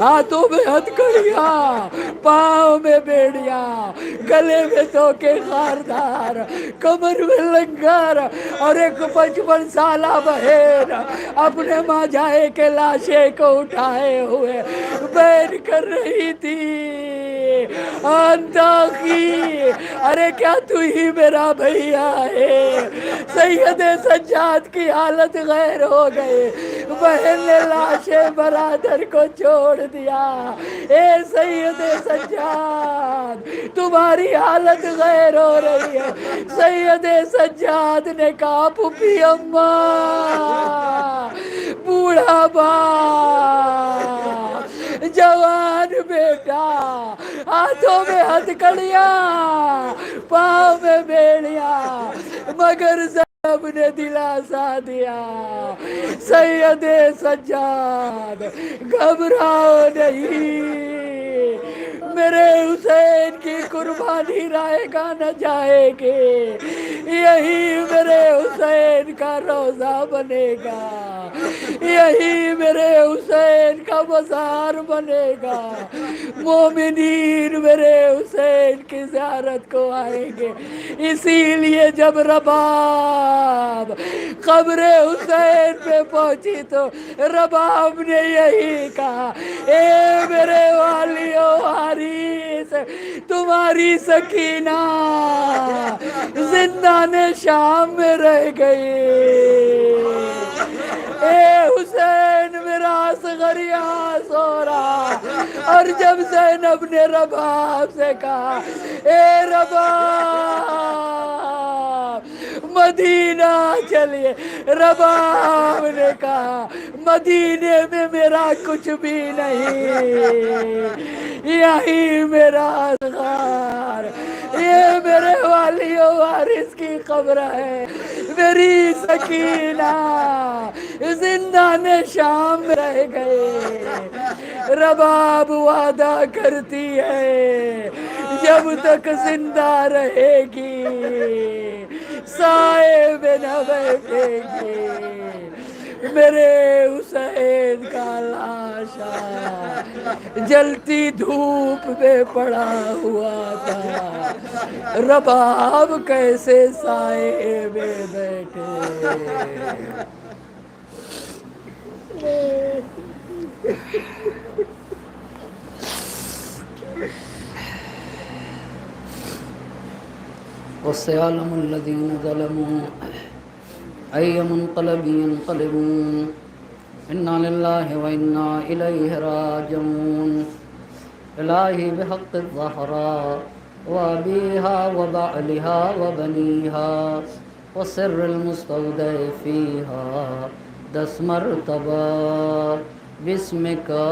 [SPEAKER 9] हाथों में हथकड़ियां, पाँव में बेड़ियां, गले में तो के खारदार, कमर में लंगर, और एक 55 साला बहन अपने माजाए के लाशे को उठाए हुए बैन कर रही थी। अंताखी, अरे क्या तू ही मेरा भैया है? सैयदे सज्जाद की हालत गैर हो गई, बहन ने लाशे बरादर को छोड़ दिया। ए सैयदे सज्जाद, तुम्हारी हालत गैर हो रही है। सैयदे सज्जाद ने कहा, पुपी अम्मा, बूढ़ा बाप, जवान बेटा, हाथों में हथकड़ियां, पाँव में बेड़ियां, मगर सब ने दिलासा दिया। सैयदे सज्जाद, घबराओ नहीं, मेरे हुसैन की कुर्बानी रहेगा न जाएगी, यही मेरे हुसैन का रोजा बनेगा, यही मेरे हुसैन का मज़ार बनेगा। मोमिनीन मेरे हुसैन की ज़ियारत को आएंगे। इसीलिए जब रबाब कब्र हुसैन पे पहुंची तो रबाब ने यही कहा, ए मेरे वालियों हारिस, तुम्हारी सकीना जिंदाने शाम में रह गई। ए हुसैन मेरा असगर यहाँ सो रहा, और जब ज़ैनब ने रबाब से कहा, ए रबाब मदीना चलिए, रबाब ने कहा, मदीने में मेरा कुछ भी नहीं, यही मेरा असगर, ये मेरे वालियों वारिस की कब्र है। मेरी सकीना जिंदाने शाम रह गए। रबाब वादा करती है, जब तक जिंदा रहेगी साए में न बैठेगी। मेरे हुसैन का लाशा जलती धूप में पड़ा हुआ था, रबाब कैसे साए में बैठे।
[SPEAKER 8] वस्सयालमुल्लज़ीन ज़लमू अय्य मुनक़लबिन यनक़लिबून इन्ना लिल्लाहि व इन्ना इलैहि राजिऊन। इलाही बिहक़्क़ि ज़हरा व अबीहा व बअलिहा व बनीहा व सिर्रिल मुस्तौदअ फ़ीहा 10 मरतबा बिस्मिका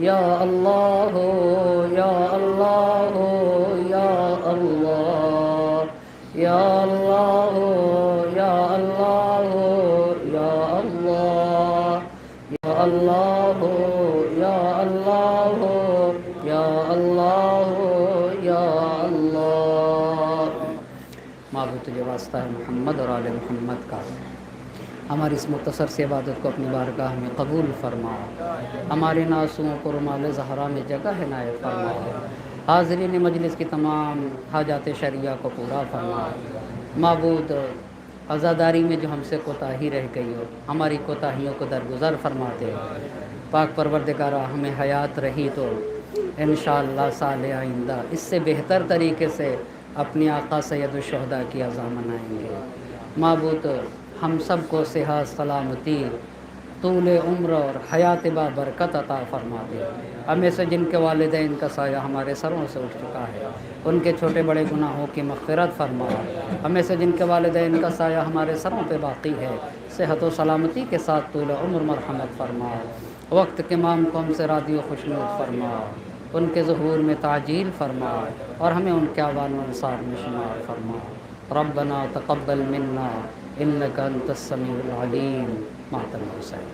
[SPEAKER 8] या अल्लाह या अल्लाह या अल्लाह या अल्लाह या अल्लाह या अल्लाह या अल्लाह या अल्लाह या अल्लाह या अल्लाह। माबूद तुझे वास्ता है मोहम्मद और आले मोहम्मद का, हमारी इस मुख्तसर से इबादत को अपनी बारगाह में कबूल फरमाओ, हमारे नासुओं को रुमाल ज़हरा में जगह इनायत फरमाओ, हाज़रीन मजलिस की तमाम हाजात शरिया को पूरा फरमाओ। माबूद अज़ादारी में जो हमसे कोताही रह गई हो, हमारी कोताहियों को दरगुज़र फरमाते हो। पाक परवरदिगारा हमें हयात रही तो इंशाअल्लाह साल आइंदा इससे बेहतर तरीके से अपने आका सैयदुल शुहदा की अज़ा मनाएंगे। माबूद हम सब को सेहत सलामती طول عمر اور حیات بابرکت عطا فرما دے. ہمیں سے جن کے والدین کا سایہ ہمارے سروں سے اٹھ چکا ہے ان کے چھوٹے بڑے گناہوں کی مغفرت فرما. ہمیں سے جن کے والدین کا سایہ ہمارے سروں پہ باقی ہے صحت و سلامتی کے ساتھ طول عمر مرحمت فرما. وقت کے مام کو ہم سے راضی و خوشنود فرما. ان کے ظہور میں تعجیل فرما اور ہمیں ان کے اعوان و انصار میں شمار فرما. ربنا تقبل منا انک انت السمیع العلیم. ماتم حسین.